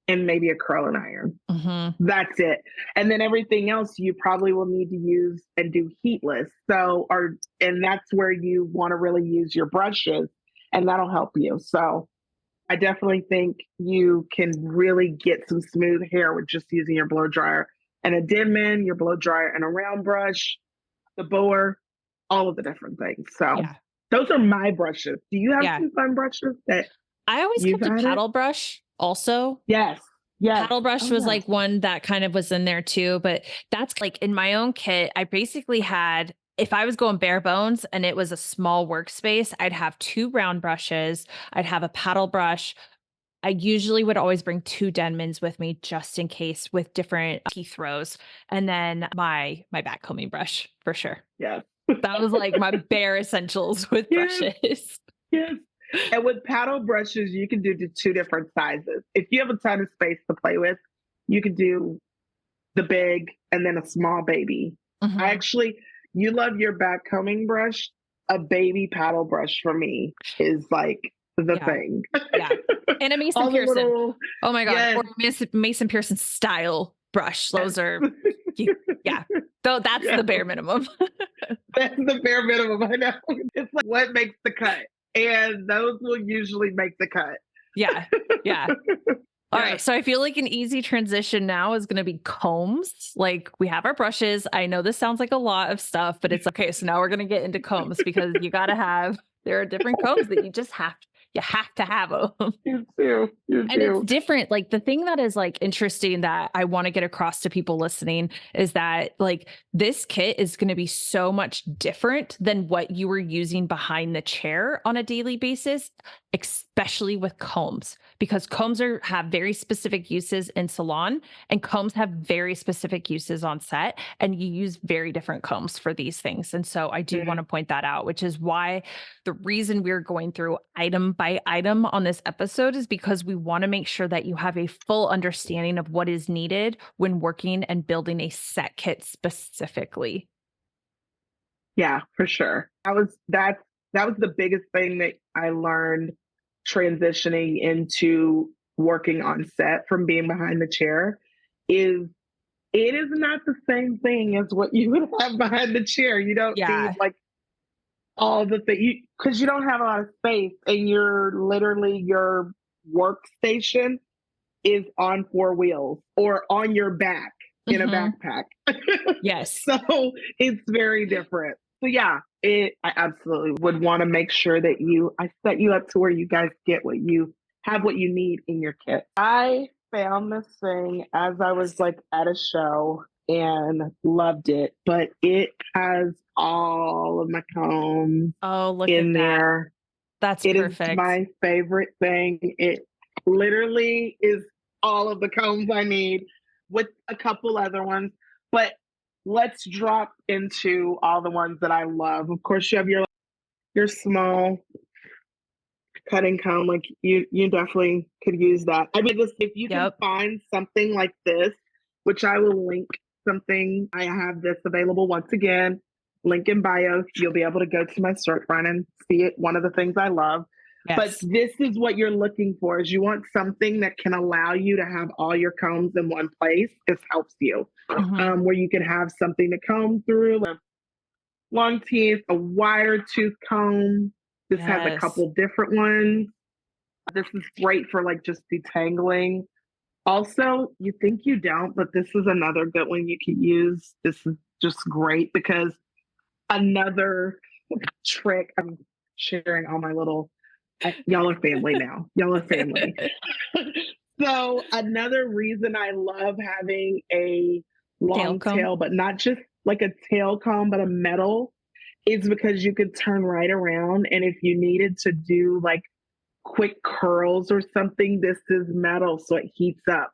and maybe a curling iron. Mm-hmm. That's it. And then everything else you probably will need to use and do heatless. And that's where you want to really use your brushes, and that'll help you. So I definitely think you can really get some smooth hair with just using your blow dryer and a Denman, your blow dryer and a round brush, the bower, all of the different things. So Yeah. those are my brushes. Do you have Yeah. some fun brushes that I always you've kept a added? paddle brush also. Yes. Yes. Paddle brush Oh, was yeah. like one that kind of was in there too, but that's like in my own kit, I basically had, if I was going bare bones and it was a small workspace, I'd have 2 round brushes, I'd have a paddle brush. I usually would always bring 2 Denmans with me just in case with different teeth rows, and then my backcombing brush for sure. Yes. That was like my bare essentials with Yes. brushes. Yes. And with paddle brushes, you can do 2 different sizes. If you have a ton of space to play with, you can do the big and then a small baby. Mhm. You love your back combing brush. A baby paddle brush for me is like the Yeah. thing. Yeah. And a Mason All the Pearson. little, Oh my God. yes, Or Mason Pearson style brush. yes. Those are, yeah. Though that's Yes. the bare minimum. That's the bare minimum. I know. It's like what makes the cut. And those will usually make the cut. Yeah. Yeah. All Yes. right. So I feel like an easy transition now is going to be combs. Like we have our brushes. I know this sounds like a lot of stuff, but it's okay. So now we're going to get into combs because you got to have, there are different combs that you have to have them. You too. You And it's too. different. Like the thing that is like interesting that I want to get across to people listening is that like this kit is going to be so much different than what you were using behind the chair on a daily basis, especially with combs, because have very specific uses in salon and combs have very specific uses on set, and you use very different combs for these things. And so I do want to point that out, which is why the reason we're going through item by item on this episode is because we want to make sure that you have a full understanding of what is needed when working and building a set kit specifically. Yeah, for sure. That was the biggest thing that I learned transitioning into working on set from being behind the chair is it is not the same thing as what you would have behind the chair. You don't need Yeah. like all the things because you don't have a lot of space and your workstation is on 4 wheels or on your back in a Mm-hmm. backpack. Yes. So it's very different. So yeah, I absolutely would want to make sure that I set you up to where you guys get what you need in your kit. I found this thing as I was like at a show and loved it, but it has all of my combs Oh, look in at that. there. That's It is perfect. my favorite thing. It literally is all of the combs I need with a couple other ones. But let's drop into all the ones that I love. Of course, you have your small cutting comb. Like you definitely could use that. I mean, if you can Yep. find something like this, which I will link something. I have this available once again. Link in bio. You'll be able to go to my storefront and see it. One of the things I love. But Yes. this is what you're looking for is you want something that can allow you to have all your combs in one place. This helps you. Mm-hmm. Where you can have something to comb through, like long teeth, a wire tooth comb. This has a Yes. couple different ones. This is great for like just detangling. Also, you think you don't, but this is another good one you can use. This is just great because another trick, I'm sharing all my little, y'all are family now. Y'all are family. So another reason I love having a Tail long comb. tail, but not just like a tail comb, but a metal, is because you could turn right around. And if you needed to do like quick curls or something, this is metal, so it heats up.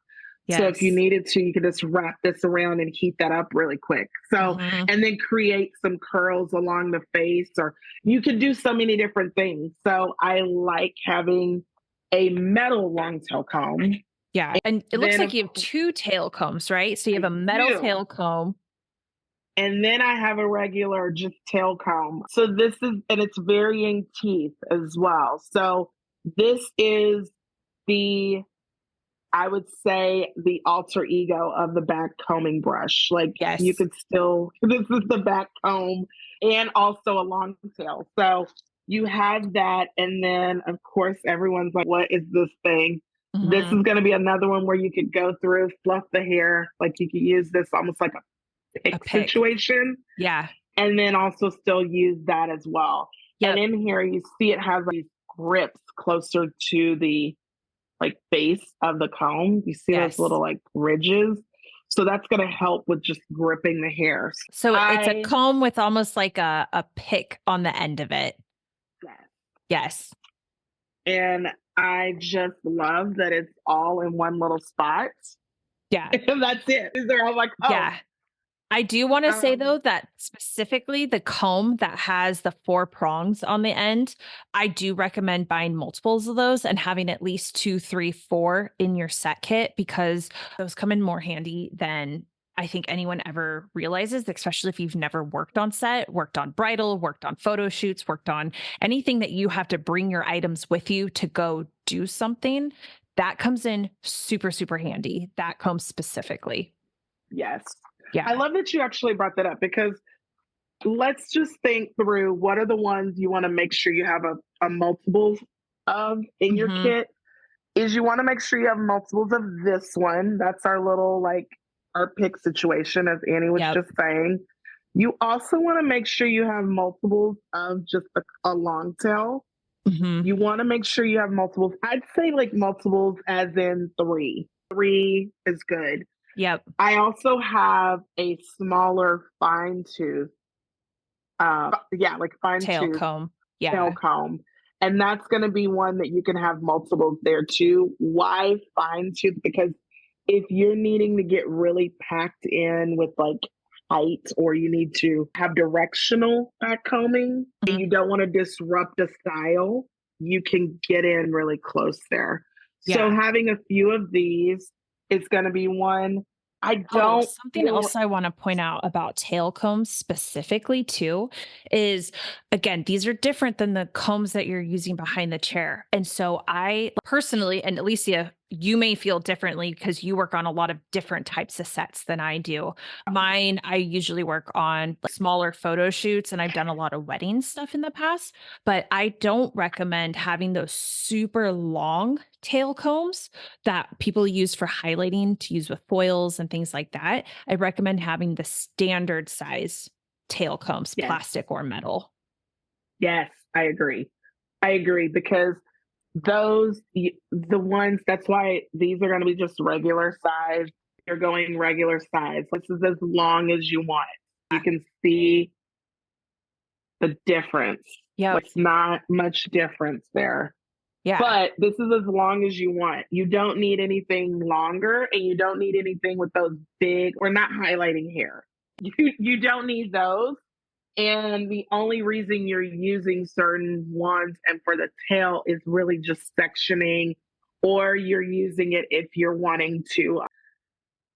So if you Yes. needed to, you could just wrap this around and heat that up really quick. So, Mm-hmm. and then create some curls along the face, or you can do so many different things. So I like having a metal long tail comb Yeah. And it looks Then like of you have course two tail combs, right? So you have I a metal do. tail comb. And then I have a regular just tail comb. So this is, and it's varying teeth as well. So this is the, I would say, the alter ego of the back combing brush. Like you Yes. could still, this is the back comb and also a long tail. So you have that. And then, of course, everyone's like, what is this thing? This Hmm. is going to be another one where you could go through, fluff the hair. Like you could use this almost like a A pick pick. situation Yeah. and then also still use that as well. And Yep. in here, you see it has these grips closer to the like base of the comb. You see those Yes. little like ridges. So that's going to help with just gripping the hair. So it's a I, comb with almost like a pick on the end of it. yes. Yes. And I just love that it's all in one little spot. Yeah. And that's it. They're all like, oh, Yeah. I do want to say um, though that specifically the comb that has the four prongs on the end, I do recommend buying multiples of those and having at least two, three, four in your set kit because those come in more handy than I think anyone ever realizes, especially if you've never worked on set, worked on bridal, worked on photo shoots, worked on anything that you have to bring your items with you to go do something. That comes in super, super handy. That comb specifically. yes. Yeah. I love that you actually brought that up because let's just think through what are the ones you want to make sure you have a multiples of in your Hmm. kit is you want to make sure you have multiples of this one. That's our little like our pick situation, as Annie was Yep. just saying. You also want to make sure you have multiples of just a long tail. Hmm. You want to make sure you have multiples. I'd say like multiples as in three. Three is good. Yep. I also have a smaller fine tooth. Yeah, like fine Tail tooth comb. tail Yeah. comb. And that's going to be one that you can have multiples there too. Why fine tooth? Because if you're needing to get really packed in with like height or you need to have directional back combing and Mhm. you don't want to disrupt a style, you can get in really close there. So Yeah. having a few of these is going to be one. I Oh, don't something feel else I want to point out about tail combs specifically too is again, these are different than the combs that you're using behind the chair. And so I personally, and Alicia, you may feel differently because you work on a lot of different types of sets than I do. Mine, I usually work on like smaller photo shoots and I've done a lot of wedding stuff in the past, but I don't recommend having those super long tail combs that people use for highlighting to use with foils and things like that. I recommend having the standard size tail combs, yes. plastic or metal. Yes, I agree. I agree because the ones, that's why these are going to be just regular size. You're going regular size. This is as long as you want. You Yeah. can see the difference. Yep. Like, it's not much difference there. Yeah. But this is as long as you want. You don't need anything longer and you don't need anything with those big, we're not highlighting here. You don't need those. And the only reason you're using certain ones and for the tail is really just sectioning, or you're using it if you're wanting to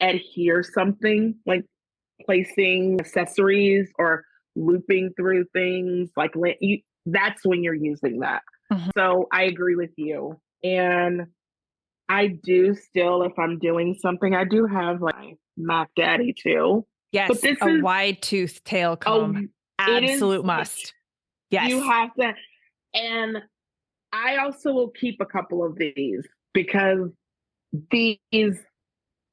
adhere something like placing accessories or looping through things like that's when you're using that. Mhm. So I agree with you. And I do still, if I'm doing something, I do have like my Mac Daddy too. But Yes. this A is, wide tooth tail oh, comb. it is Absolute like must. you Yes. have to, and I also will keep a couple of these because these,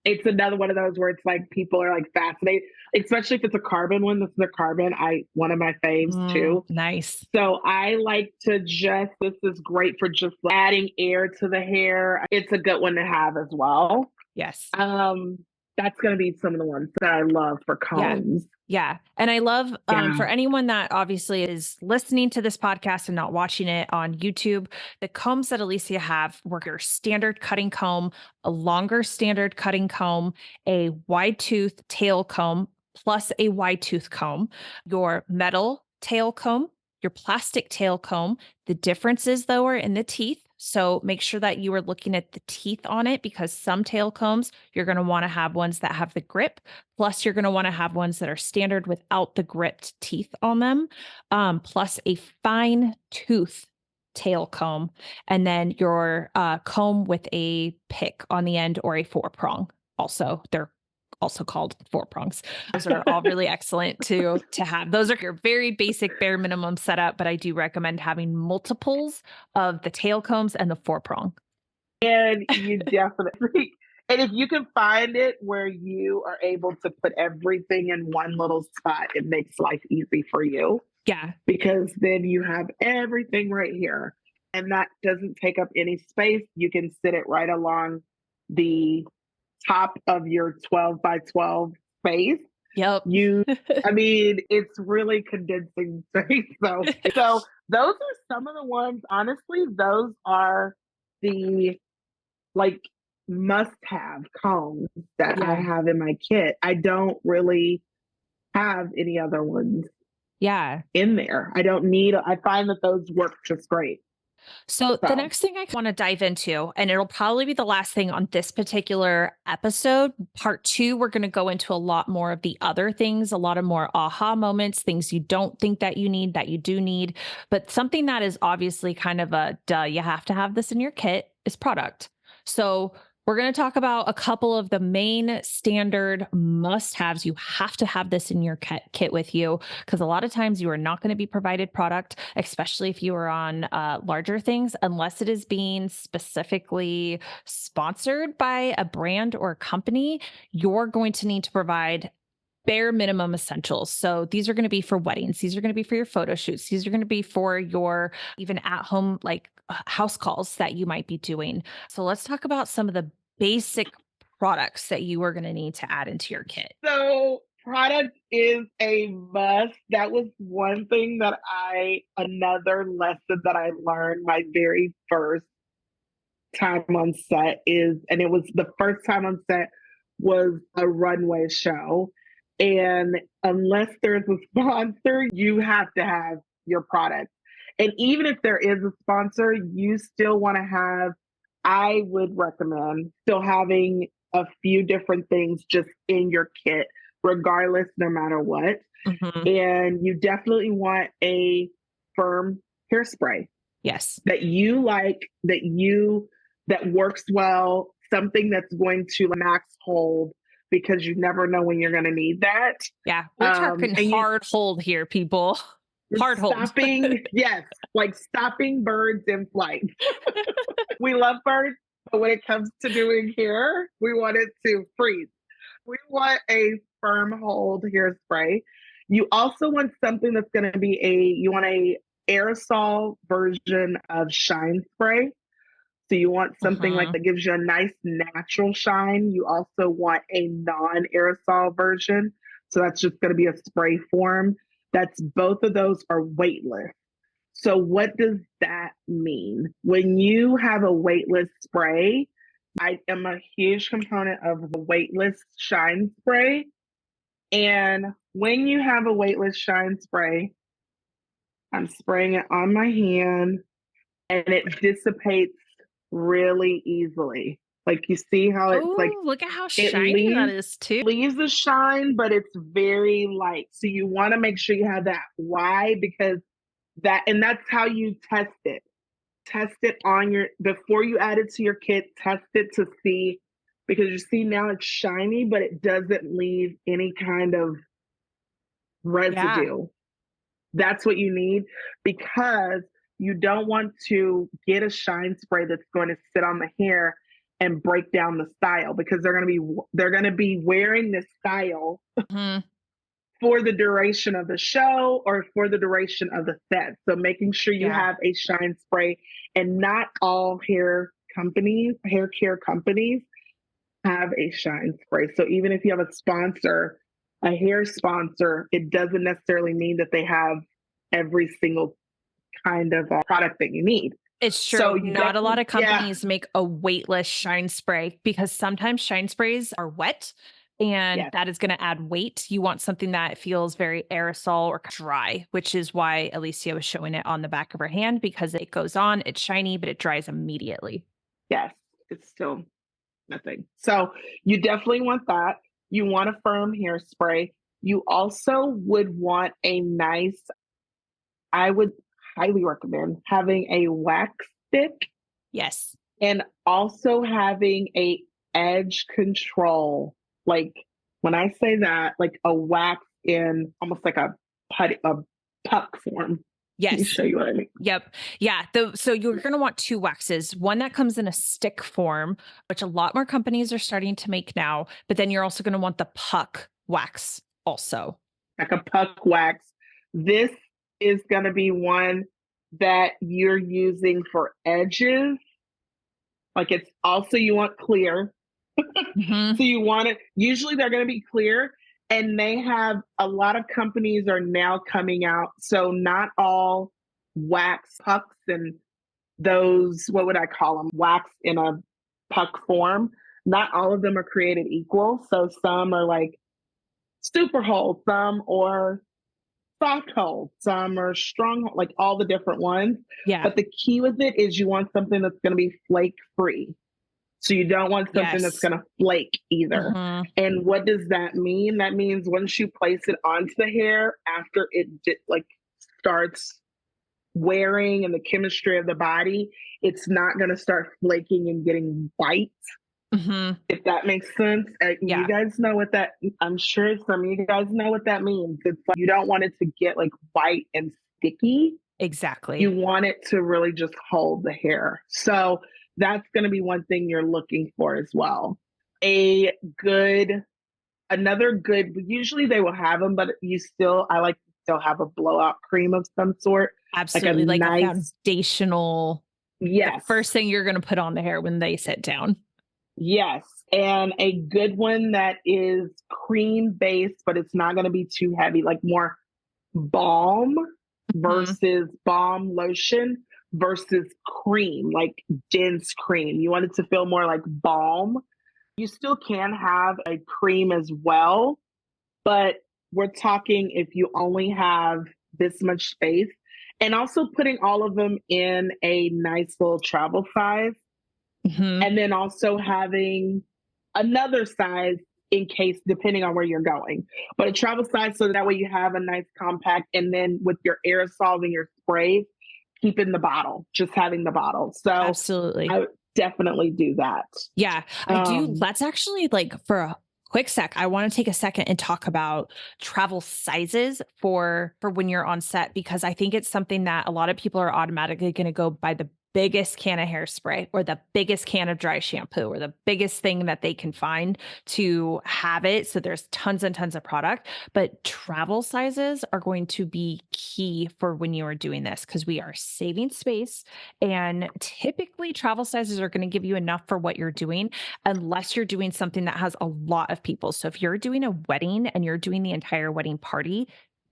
it's another one of those where it's like people are like fascinated, especially if it's a carbon one. This is a carbon. One of my faves too. Nice. So I like to just, this is great for just adding air to the hair. It's a good one to have as well. Yes. Um, that's going to be some of the ones that I love for Yeah. combs. Yeah. And I love Yeah. for anyone that obviously is listening to this podcast and not watching it on YouTube, the combs that Alicia have were your standard cutting comb, a longer standard cutting comb, a wide tooth tail comb, plus a wide tooth comb, your metal tail comb, your plastic tail comb. The differences, though, are in the teeth. So make sure that you are looking at the teeth on it because some tail combs, you're going to want to have ones that have the grip. Plus, you're going to want to have ones that are standard without the gripped teeth on them, plus a fine tooth tail comb, and then your comb with a pick on the end or a four prong. Also, they're also called four prongs. Those are all really excellent to have. Those are your very basic bare minimum setup, but I do recommend having multiples of the tail combs and the four prong. And you definitely, and if you can find it where you are able to put everything in one little spot, it makes life easy for you Yeah. because then you have everything right here. And that doesn't take up any space. You can sit it right along the top of your 12 by 12 space. Yep. I mean, it's really condensing space. So those are some of the ones, honestly, those are the like must have combs that I Yeah. have in my kit. I don't really have any other ones Yeah. in there. I find that those work just great. So the So next thing I want to dive into, and it'll probably be the last thing on this particular episode, part two, we're going to go into a lot more of the other things, a lot of more aha moments, things you don't think that you need, that you do need. But something that is obviously kind of a duh, you have to have this in your kit is product. So we're going to talk about a couple of the main standard must haves. You have to have this in your kit with you because a lot of times you are not going to be provided product, especially if you are on larger things, unless it is being specifically sponsored by a brand or a company. You're going to need to provide bare minimum essentials. So these are going to be for weddings. These are going to be for your photo shoots. These are going to be for your even at home, like house calls that you might be doing. So let's talk about some of the basic products that you are going to need to add into your kit. So product is a must. That was one thing that another lesson that I learned my very first time on set and it was the first time on set was a runway show. And unless there's a sponsor, you have to have your product. And even if there is a sponsor, you still want to I would recommend still having a few different things just in your kit, regardless, no matter what. Mm-hmm. And you definitely want a firm hairspray. Yes. That you like, that works well, something that's going to max hold because you never know when you're going to need that. Yeah. We're talking hard hold here, people. Hard hold. Yes, like stopping birds in flight. We love birds, but when it comes to doing hair, we want it to freeze. We want a firm hold hairspray. You also want something that's going to be you want a aerosol version of shine spray. So you want something like that gives you a nice natural shine. You also want a non-aerosol version. So that's just going to be a spray form. Both of those are weightless. So what does that mean? When you have a weightless spray, I am a huge component of the weightless shine spray. And when you have a weightless shine spray, I'm spraying it on my hand and it dissipates really easily. Like you see how it's like look at how shiny that is too. Leaves the shine, but it's very light. So you want to make sure you have that. Why? Because that's how you test it. Test it before you add it to your kit, test it to see, because you see now it's shiny, but it doesn't leave any kind of residue. Yeah. That's what you need, because you don't want to get a shine spray that's going to sit on the hair and break down the style, because they're going to be wearing this style for the duration of the show or for the duration of the set. So making sure you have a shine spray, and not all hair care companies have a shine spray. So even if you have a hair sponsor, it doesn't necessarily mean that they have every single kind of product that you need. It's true. So not a lot of companies make a weightless shine spray, because sometimes shine sprays are wet and Yes. that is going to add weight. You want something that feels very aerosol or dry, which is why Alyssia was showing it on the back of her hand because it goes on, it's shiny, but it dries immediately. Yes. It's still nothing. So you definitely want that. You want a firm hairspray. You also would want a nice, I would highly recommend having a wax stick Yes. and also having a edge control. Like when I say that, like a wax in almost like a puck form. Let me Yes. show you what I mean. Yep. Yeah. So you're going to want two waxes, one that comes in a stick form, which a lot more companies are starting to make now. But then you're also going to want the puck wax also. Like a puck wax. This is going to be one that you're using for edges. Like it's also, you want clear. So Hmm. you want it, usually they're going to be clear. And they have a lot of companies are now coming out. So not all wax pucks and those, what would I call them? Wax in a puck form. Not all of them are created equal. So some are like super hold, some or soft hold, some are strong hold, like all the different ones. Yeah. But the key with it is you want something that's going to be flake free. So you don't want something that's Yes. going to flake either. Hmm. And what does that mean? That means once you place it onto the hair, after it like starts wearing and the chemistry of the body, it's not going to start flaking and getting white. Hmm. If that makes sense. You Yeah. guys know what that, I'm sure some of you guys know what that means. It's like you don't want it to get like white and sticky. You Exactly. want it to really just hold the hair. So that's going to be one thing you're looking for as well. A good, another good, usually they will have them, but I like to still have a blowout cream of some sort, like a Absolutely. Like a nice, foundational, the yes, first thing you're going to put on the hair when they sit down. yes. And a good one that is cream based, but it's not going to be too heavy, like more balm Hmm. versus balm lotion versus cream, like dense cream. You want it to feel more like balm. You still can have a cream as well, but we're talking if you only have this much space. And also putting all of them in a nice little travel size. Hmm. And then also having another size in case, depending on where you're going. But a travel size so that way you have a nice compact. And then with your aerosols and your sprays, keeping the bottle, just having the bottle. So I Absolutely. would definitely do that. Yeah, I do. Um, Let's actually like for a quick sec, I want to take a second and talk about travel sizes for when you're on set because I think it's something that a lot of people are automatically going to go by the biggest can of hairspray or the biggest can of dry shampoo or the biggest thing that they can find to have it. So there's tons and tons of product, but travel sizes are going to be key for when you are doing this because we are saving space and typically travel sizes are going to give you enough for what you're doing unless you're doing something that has a lot of people. So if you're doing a wedding and you're doing the entire wedding party,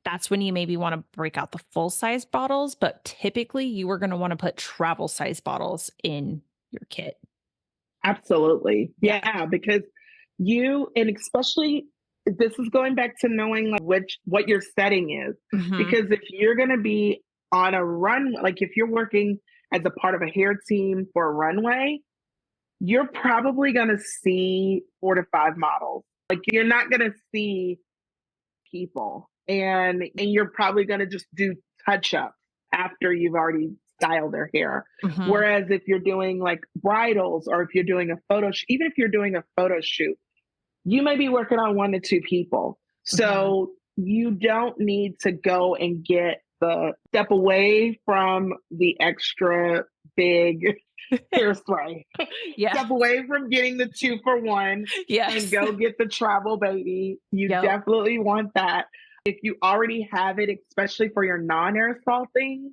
that's when you maybe want to break out the full size bottles. But typically, you are going to want to put travel size bottles in your kit. Absolutely. Yeah. Yeah, because and especially this is going back to knowing like what your setting is. Hmm. Because if you're going to be on a run, like if you're working as a part of a hair team for a runway, you're probably going to see 4 to 5 models. Like you're not going to see people, and you're probably going to just do touch up after you've already styled their hair. Hmm. Whereas if you're doing like bridals or if you're doing a photo even if you're doing a photo shoot, you may be working on 1 to 2 people, Hmm. so you don't need to go and get the step away from the extra big hairspray. Yeah. Step away from getting the 2 for 1 and Yes. go get the travel baby. You Yep. definitely want that. If you already have it, especially for your non aerosol things,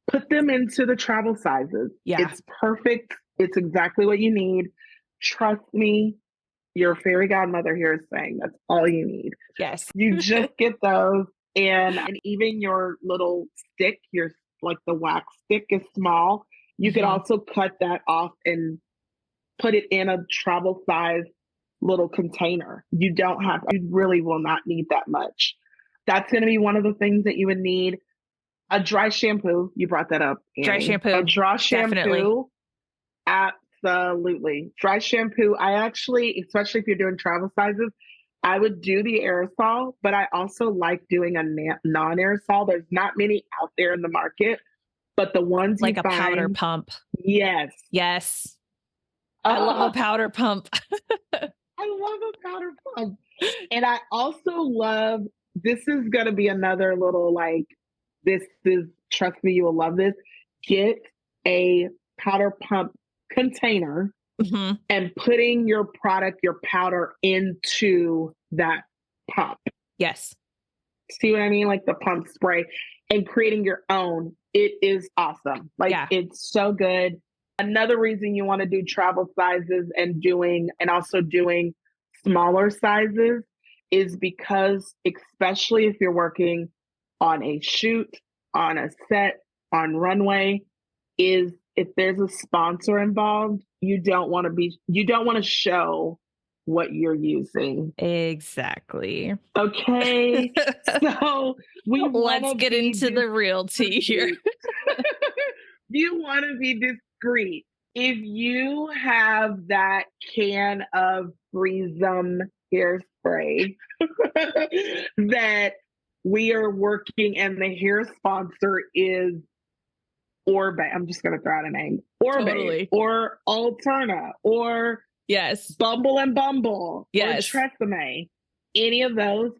put them into the travel sizes. Yeah. It's perfect. It's exactly what you need. Trust me, your fairy godmother here is saying that's all you need. Yes. You just get those, and even your little stick, your like the wax stick is small. You could Hmm. also cut that off and put it in a travel size little container. You don't have, you really will not need that much. That's going to be one of the things that you would need. A dry shampoo. You brought that up, Dry Annie. A shampoo. dry Definitely. shampoo. Absolutely. Dry shampoo. I actually, especially if you're doing travel sizes, I would do the aerosol, but I also like doing a non-aerosol. There's not many out there in the market, but the ones Like you a powder find, pump. yes. Yes. I love a powder pump. I love a powder pump. And I also love, this is going to be another little like, this is, trust me, you will love this. Get a powder pump container Mm-hmm. and putting your product, your powder into that pump. Yes. See what I mean? Like the pump spray and creating your own. It is awesome. Like it's so good. Another reason you want to do travel sizes and also doing smaller sizes is because, especially if you're working on a shoot, on a set, on runway, is if there's a sponsor involved, you don't want to show what you're using. Exactly. Okay. So let's get into the real tea here. You want to be discreet. If you have that can of Freezum hairspray that we are working and the hair sponsor is Orbe, I'm just going to throw out a name, Orbe, totally. Or Alterna, or yes, Bumble and Bumble, yes, or Tresemme, any of those.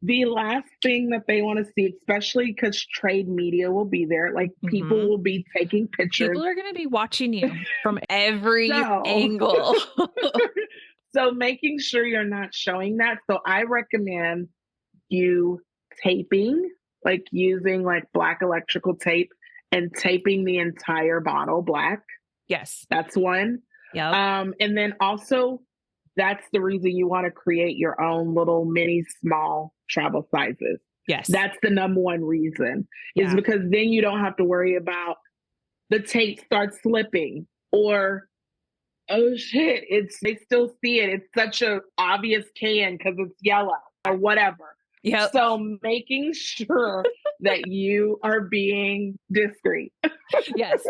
The last thing that they want to see, especially because trade media will be there, like people will be taking pictures. People are going to be watching you from every angle. So making sure you're not showing that. So I recommend you taping, like using like black electrical tape and taping the entire bottle black. Yes. That's one. Yeah. And then also, that's the reason you want to create your own little mini small travel sizes. Yes. That's the number one reason, is because then you don't have to worry about the tape starts slipping or, oh shit, they still see it. It's such an obvious can because it's yellow or whatever. Yep. So making sure that you are being discreet. Yes.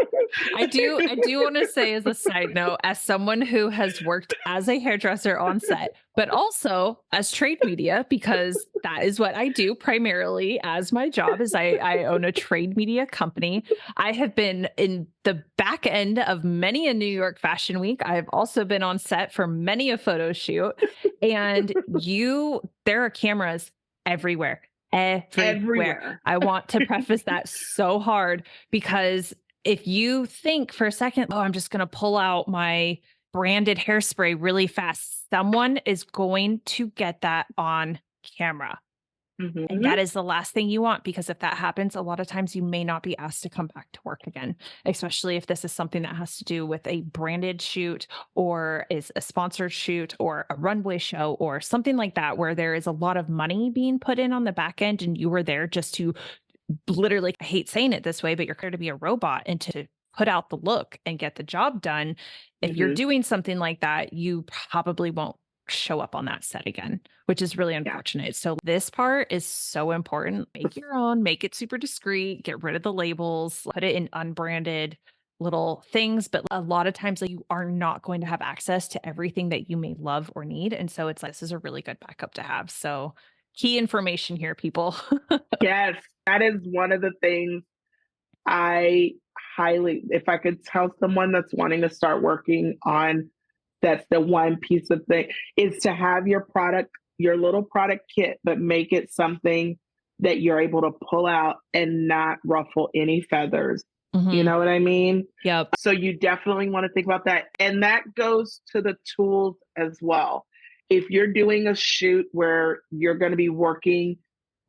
I do want to say, as a side note, as someone who has worked as a hairdresser on set, but also as trade media, because that is what I do primarily as my job, is I own a trade media company. I have been in the back end of many a New York Fashion Week. I've also been on set for many a photo shoot, and there are cameras everywhere. Everywhere. I want to preface that so hard, because if you think for a second, oh, I'm just going to pull out my branded hairspray really fast, someone is going to get that on camera. Mm-hmm. And that is the last thing you want, because if that happens, a lot of times you may not be asked to come back to work again, especially if this is something that has to do with a branded shoot or is a sponsored shoot or a runway show or something like that, where there is a lot of money being put in on the back end and you were there just to literally, I hate saying it this way, but you're there to be a robot and to put out the look and get the job done. If you're doing something like that, you probably won't show up on that set again, which is really unfortunate. So this part is so important. Make your own, make it super discreet, get rid of the labels, put it in unbranded little things. But a lot of times, like, you are not going to have access to everything that you may love or need. And so it's like, this is a really good backup to have. So key information here, people. Yes, that is one of the things if I could tell someone that's wanting to start working on, that's the one piece of thing, is to have your product, your little product kit, but make it something that you're able to pull out and not ruffle any feathers. Mm-hmm. You know what I mean? Yep. So you definitely want to think about that. And that goes to the tools as well. If you're doing a shoot where you're going to be working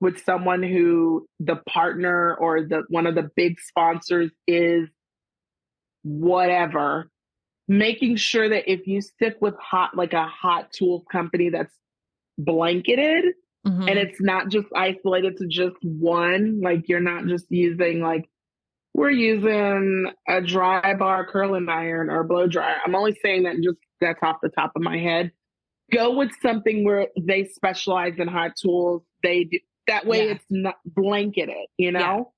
with someone who the partner or one of the big sponsors is whatever, making sure that if you stick with a hot tool company that's blanketed, and it's not just isolated to just one, like you're not just using, like, we're using a dry bar curling iron or blow dryer. I'm only saying that just that's off the top of my head. go with something where they specialize in hot tools. They do, that way Yeah. it's not blanketed, you Yeah. know?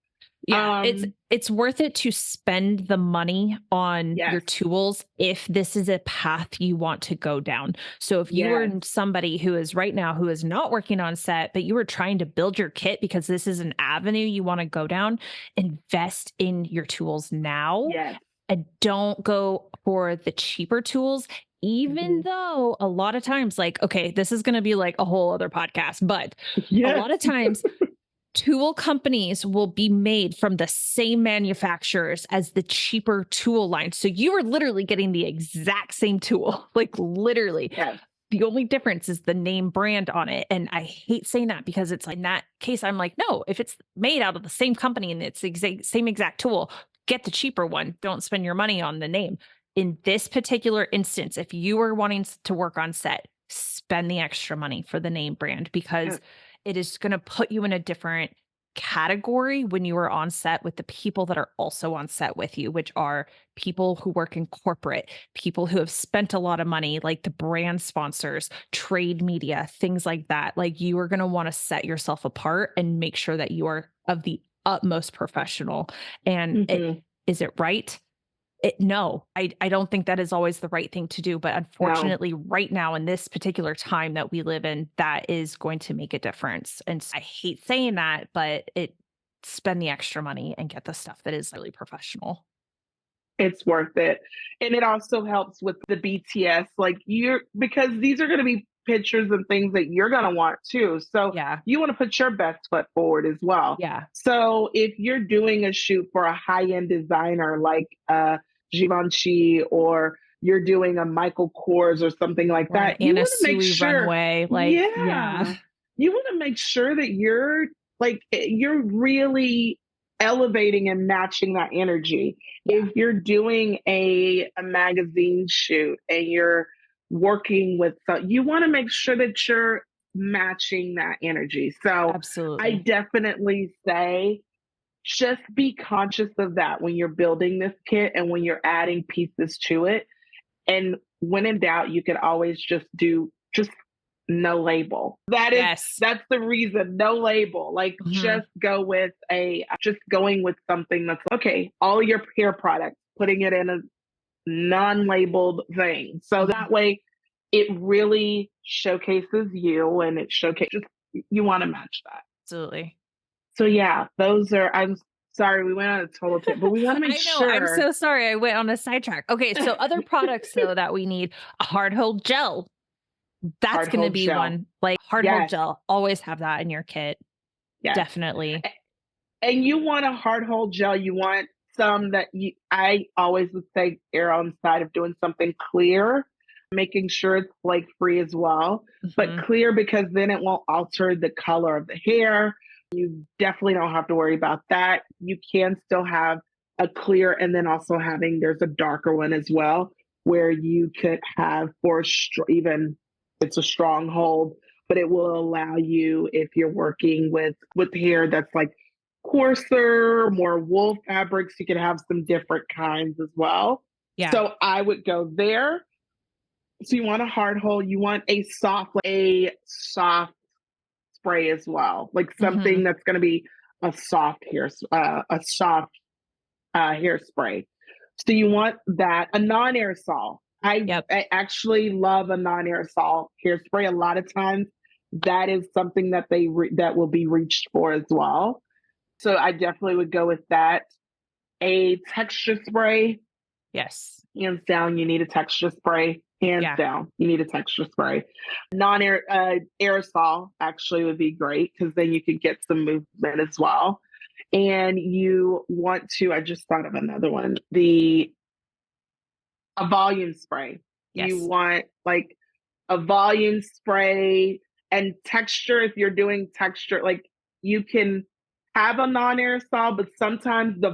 Yeah, it's worth it to spend the money on your Yes, tools if this is a path you want to go down. So if you are yes, somebody who is right now who is not working on set, but you are trying to build your kit because this is an avenue you want to go down, invest in your tools now yes. and don't go for the cheaper tools. Even Mhm. though a lot of times, like, okay, this is going to be like a whole other podcast, but a Yes, lot of times tool companies will be made from the same manufacturers as the cheaper tool line. So you are literally getting the exact same tool, like literally. yes. The only difference is the name brand on it. And I hate saying that because it's like in that case, I'm like, no, if it's made out of the same company and it's the same exact tool, get the cheaper one. Don't spend your money on the name. In this particular instance, if you are wanting to work on set, spend the extra money for the name brand because it is going to put you in a different category when you are on set with the people that are also on set with you, which are people who work in corporate, people who have spent a lot of money, like the brand sponsors, trade media, things like that. Like you are going to want to set yourself apart and make sure that you are of the utmost professional. And Mhm. is it right? No, I don't think that is always the right thing to do. But No, unfortunately, right now in this particular time that we live in, that is going to make a difference. And I hate saying that, but spend the extra money and get the stuff that is really professional. it's worth it. And it also helps with the BTS, like you're because these are going to be pictures and things that you're going to want too. So Yeah. you want to put your best foot forward as well. Yeah. So if you're doing a shoot for a high-end designer like Givenchy, or you're doing a Michael Kors or something like Or an that, you Anna want to make Sui sure, runway. Like, yeah. yeah, you want to make sure that you're like you're really elevating and matching that energy. Yeah. If you're doing a magazine shoot and you're working with you want to make sure that you're matching that energy. So I Absolutely. definitely say just be conscious of that when you're building this kit and when you're adding pieces to it. And when in doubt, you can always just do just no label. Yes. That's the reason, no label. Like Hmm. just go with just going with something that's okay, all your hair products, putting it in a non-labeled thing. So Hmm. that way it really showcases you and it showcases you want to match that. Absolutely. So yeah, those are I'm sorry we went on a total tip, but we want to make I know. I'm sure so sorry. I went on a sidetrack. Okay. So, other products, though, that we need a hard hold gel. That's hard going to hold be gel. one like hard hold Yes, gel. Always have that in your kit. yes. Definitely. And you want a hard hold gel. You want some that I always would say err on the side of doing something clear, making sure it's flake free as well, but Hmm. clear because then it won't alter the color of the hair. You definitely don't have to worry about that. You can still have a clear and then also there's a darker one as well where you could have even it's a strong hold, but it will allow you if you're working with hair that's like coarser, more wool fabrics. You can have some different kinds as well. Yeah. So I would go there. So you want a hard hold, you want a soft spray as well, like Hmm. something that's going to be a soft hairspray. So you want that a non-aerosol. Yep. I actually love a non-aerosol hairspray. A lot of times, that is something that that will be reached for as well. So I definitely would go with that. A texture spray, Yes. hands down, you need a texture spray. Hands Yeah. down, you need a texture spray. Aerosol actually would be great because then you could get some movement as well. And you want to, I just thought of another one, a volume spray. You Yes. want like a volume spray and texture. If you're doing texture, like you can have a non aerosol, but sometimes the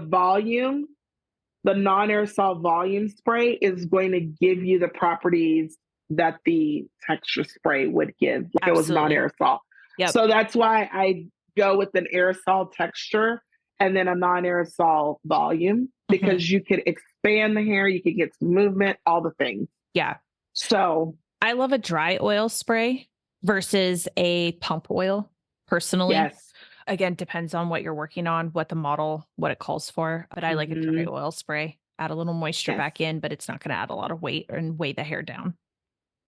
non aerosol volume spray is going to give you the properties that the texture spray would give if it was non Absolutely. aerosol. Yep. So that's why I go with an aerosol texture and then a non aerosol volume Hmm. because you could expand the hair, you could get some movement, all the things. Yeah. So I love a dry oil spray versus a pump oil personally. Yes. Again, depends on what you're working on, what the model, what it calls for. But I like a dry Hmm. oil spray. Add a little moisture Yes. back in, but it's not going to add a lot of weight and weigh the hair down.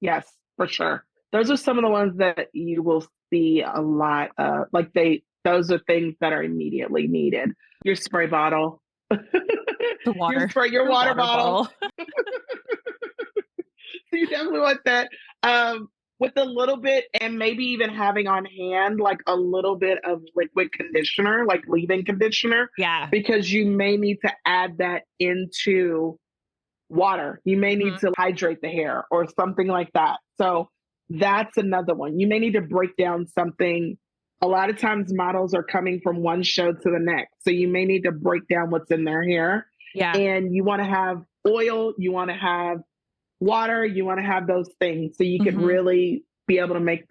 Yes, for sure. Those are some of the ones that you will see a lot of. Like those are things that are immediately needed. Your spray bottle, The water, your your water water bottle. bottle. So you definitely want that. With a little bit, and maybe even having on hand like a little bit of liquid conditioner, like leave-in conditioner, Yeah. because you may need to add that into water. You may need Mhm. to hydrate the hair or something like that. So that's another one. You may need to break down something. A lot of times models are coming from one show to the next. So you may need to break down what's in their hair. Yeah. And you want to have oil, you want to have water, you want to have those things so you could Hmm. really be able to make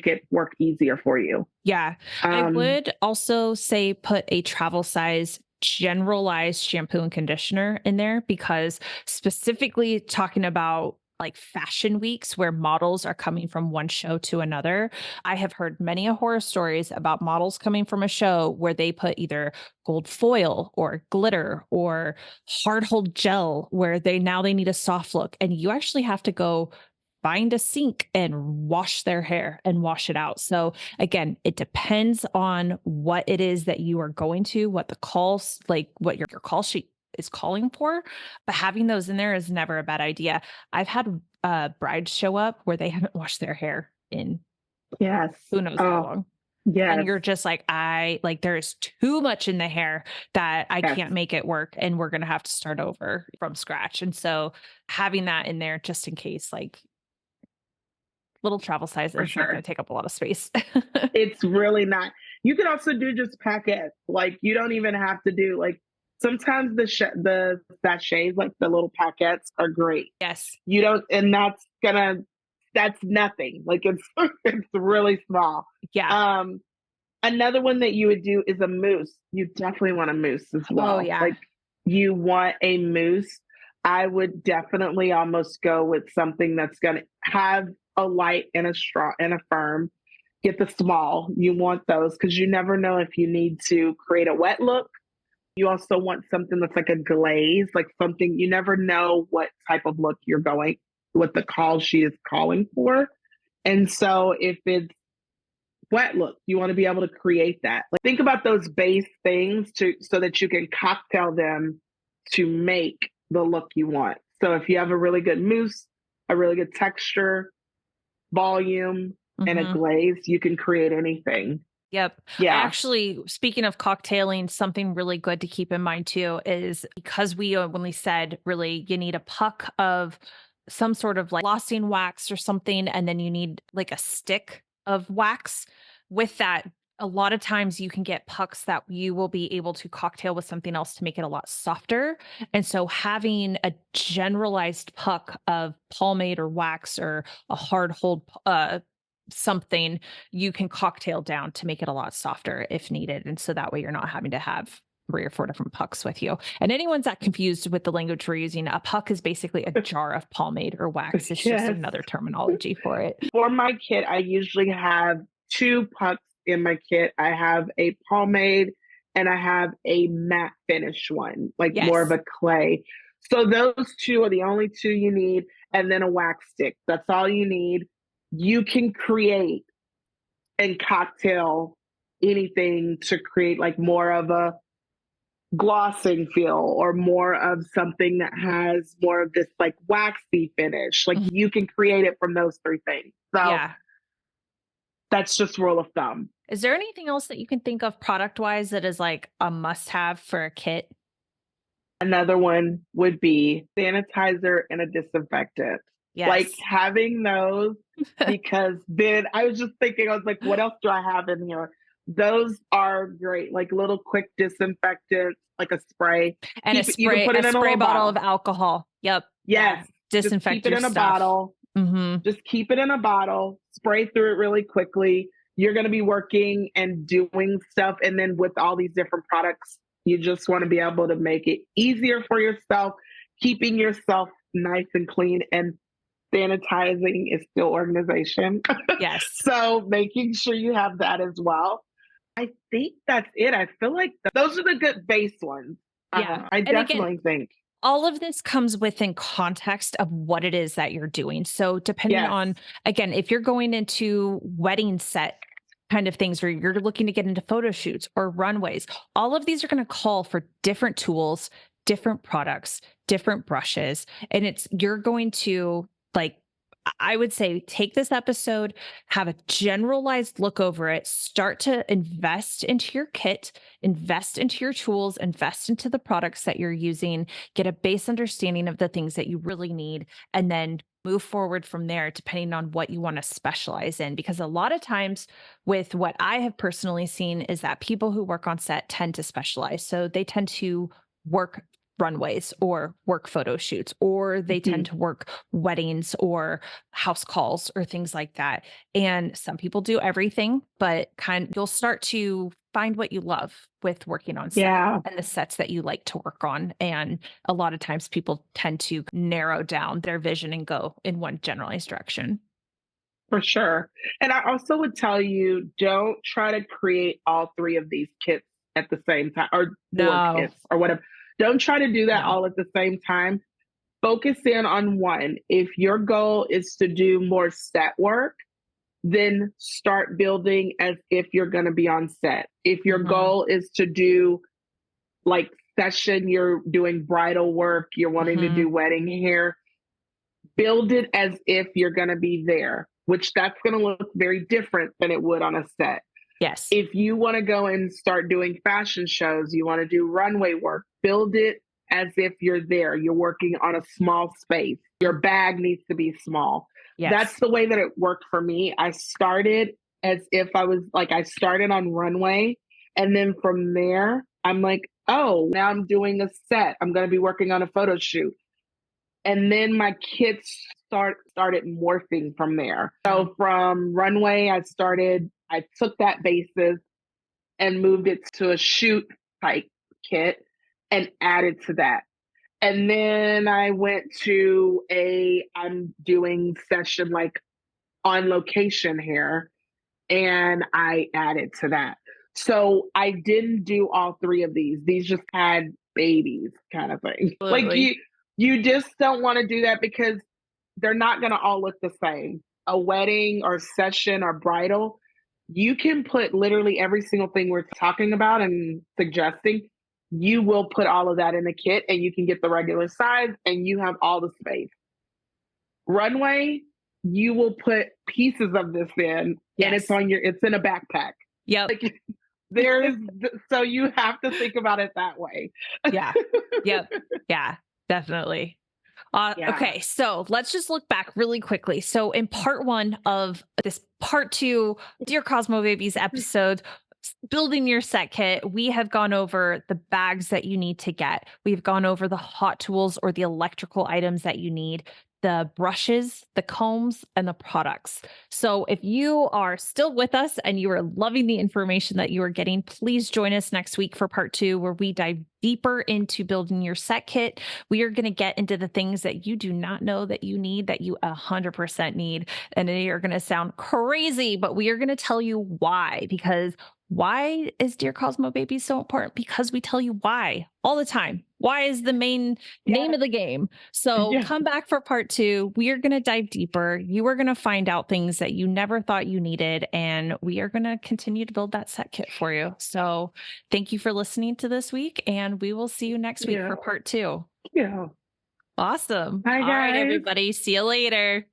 it work easier for you. Yeah. I Um, would also say put a travel size generalized shampoo and conditioner in there because specifically talking about like fashion weeks where models are coming from one show to another. I have heard many horror stories about models coming from a show where they put either gold foil or glitter or hard hold gel where they need a soft look and you actually have to go find a sink and wash their hair and wash it out. So again, it depends on what it is that you are going to, what the calls, like what your call sheet is calling for. But having those in there is never a bad idea. I've had brides show up where they haven't washed their hair in yes. who knows how Oh, long. And yes. you're just like, there's too much in the hair that I Yes, can't make it work. And we're going to have to start over from scratch. And so having that in there just in case, like little travel size, for it's not going sure. to take up a lot of space. It's really not. You can also do just packets. Like you don't even have to do like sometimes the sachets, like the little packets, are great. Yes. You don't, and that's nothing. Like it's it's really small. Yeah. Um, Another one that you would do is a mousse. You definitely want a mousse as Oh, well. yeah. Like you want a mousse. I would definitely almost go with something that's going to have a light and a strong and a firm. Get the small. You want those because you never know if you need to create a wet look. You also want something that's like a glaze, like something you never know what type of look you're going, what the call sheet is calling for. And so if it's wet look, you want to be able to create that. Like think about those base things to so that you can cocktail them to make the look you want. So if you have a really good mousse, a really good texture, volume, and a Hmm. glaze, you can create anything. Yep. I Yeah. actually, speaking of cocktailing, something really good to keep in mind too is because when we said really you need a puck of some sort of like glossing wax or something, and then you need like a stick of wax. With that, a lot of times you can get pucks that you will be able to cocktail with something else to make it a lot softer. And so having a generalized puck of pomade or wax or a hard hold something you can cocktail down to make it a lot softer if needed. And so that way you're not having to have 3 or 4 different pucks with you. And anyone's that confused with the language we're using, a puck is basically a jar of pomade or wax. It's just Yes. another terminology for it. For my kit, I usually have two pucks in my kit. I have a pomade and I have a matte finish one, like more of Yes. a clay. So those two are the only two you need, and then a wax stick. That's all you need. You can create and cocktail anything to create like more of a glossing feel or more of something that has more of this like waxy finish. Like Mhm. you can create it from those three things. So Yeah. that's just rule of thumb. Is there anything else that you can think of product wise that is like a must have for a kit? Another one would be sanitizer and a disinfectant. Like Yes. having those, because then I was just thinking, I was like, what else do I have in here? Those are great, like little quick disinfectants, like a spray. And Keep it, you can put a it in a spray little bottle of bottle. alcohol. Yep. Yeah. Yes, just Disinfect keep it your in a stuff. bottle. Hmm. Just keep it in a bottle, spray through it really quickly. You're going to be working and doing stuff. And then with all these different products, you just want to be able to make it easier for yourself, keeping yourself nice and clean. And sanitizing is still organization. Yes. So making sure you have that as well. I think that's it. I feel like those are the good base ones. Yeah. I And again, definitely think. all of this comes within context of what it is that you're doing. So, depending Yes. on, again, if you're going into wedding set kind of things where you're looking to get into photo shoots or runways, all of these are going to call for different tools, different products, different brushes. And you're going to like, I would say take this episode, have a generalized look over it, start to invest into your kit, invest into your tools, invest into the products that you're using, get a base understanding of the things that you really need, and then move forward from there, depending on what you want to specialize in. Because a lot of times, with what I have personally seen, is that people who work on set tend to specialize. So they tend to work runways or work photo shoots, or they tend Mhm. to work weddings or house calls or things like that. And some people do everything, but you'll start to find what you love with working on set Yeah, and the sets that you like to work on. And a lot of times people tend to narrow down their vision and go in one generalized direction. for sure. And I also would tell you, don't try to create all three of these kits at the same time, or four No, kits or whatever. Don't try to do that no. all at the same time. Focus in on one. If your goal is to do more set work, then start building as if you're going to be on set. If your Mhm, goal is to do like session, you're doing bridal work, you're wanting to do mhm. wedding hair, build it as if you're going to be there, which that's going to look very different than it would on a set. Yes. If you want to go and start doing fashion shows, you want to do runway work, build it as if you're there. You're working on a small space. Your bag needs to be small. That's Yes. the way that it worked for me. I started as if I started on runway. And then from there, I'm like, oh, now I'm doing a set. I'm going to be working on a photo shoot. And then my kids started morphing from there. Mhm. So from runway, I took that basis and moved it to a shoot type kit and added to that. And then I went to I'm doing session like on location here, and I added to that. So I didn't do all three of these. These just had babies kind of thing. Like Absolutely. you just don't want to do that because they're not going to all look the same. A wedding or session or bridal, you can put literally every single thing we're talking about and suggesting. You will put all of that in the kit and you can get the regular size and you have all the space. Runway, you will put pieces of this in and Yes. it's in a backpack. Yep. Like there's, so you have to think about it that way. Yeah. Yep. Yeah, definitely. Yeah. Okay, so let's just look back really quickly. So, in part one of this part two, Dear Cosmo Babies episode, building your set kit, we have gone over the bags that you need to get. We've gone over the hot tools or the electrical items that you need, the brushes, the combs, and the products. So, if you are still with us and you are loving the information that you are getting, please join us next week for part two, where we dive deeper into building your set kit. We are going to get into the things that you do not know that you need, that you 100% need. And they are going to sound crazy, but we are going to tell you why. Because why is Dear Cosmo Baby so important? Because we tell you why all the time. Why is the main name Yeah. of the game. So Yeah. come back for part two. We are going to dive deeper. You are going to find out things that you never thought you needed. And we are going to continue to build that set kit for you. So thank you for listening to this week. And we will see you next week Yeah. for part two. Yeah. Awesome. Hi All right, guys. everybody. See you later.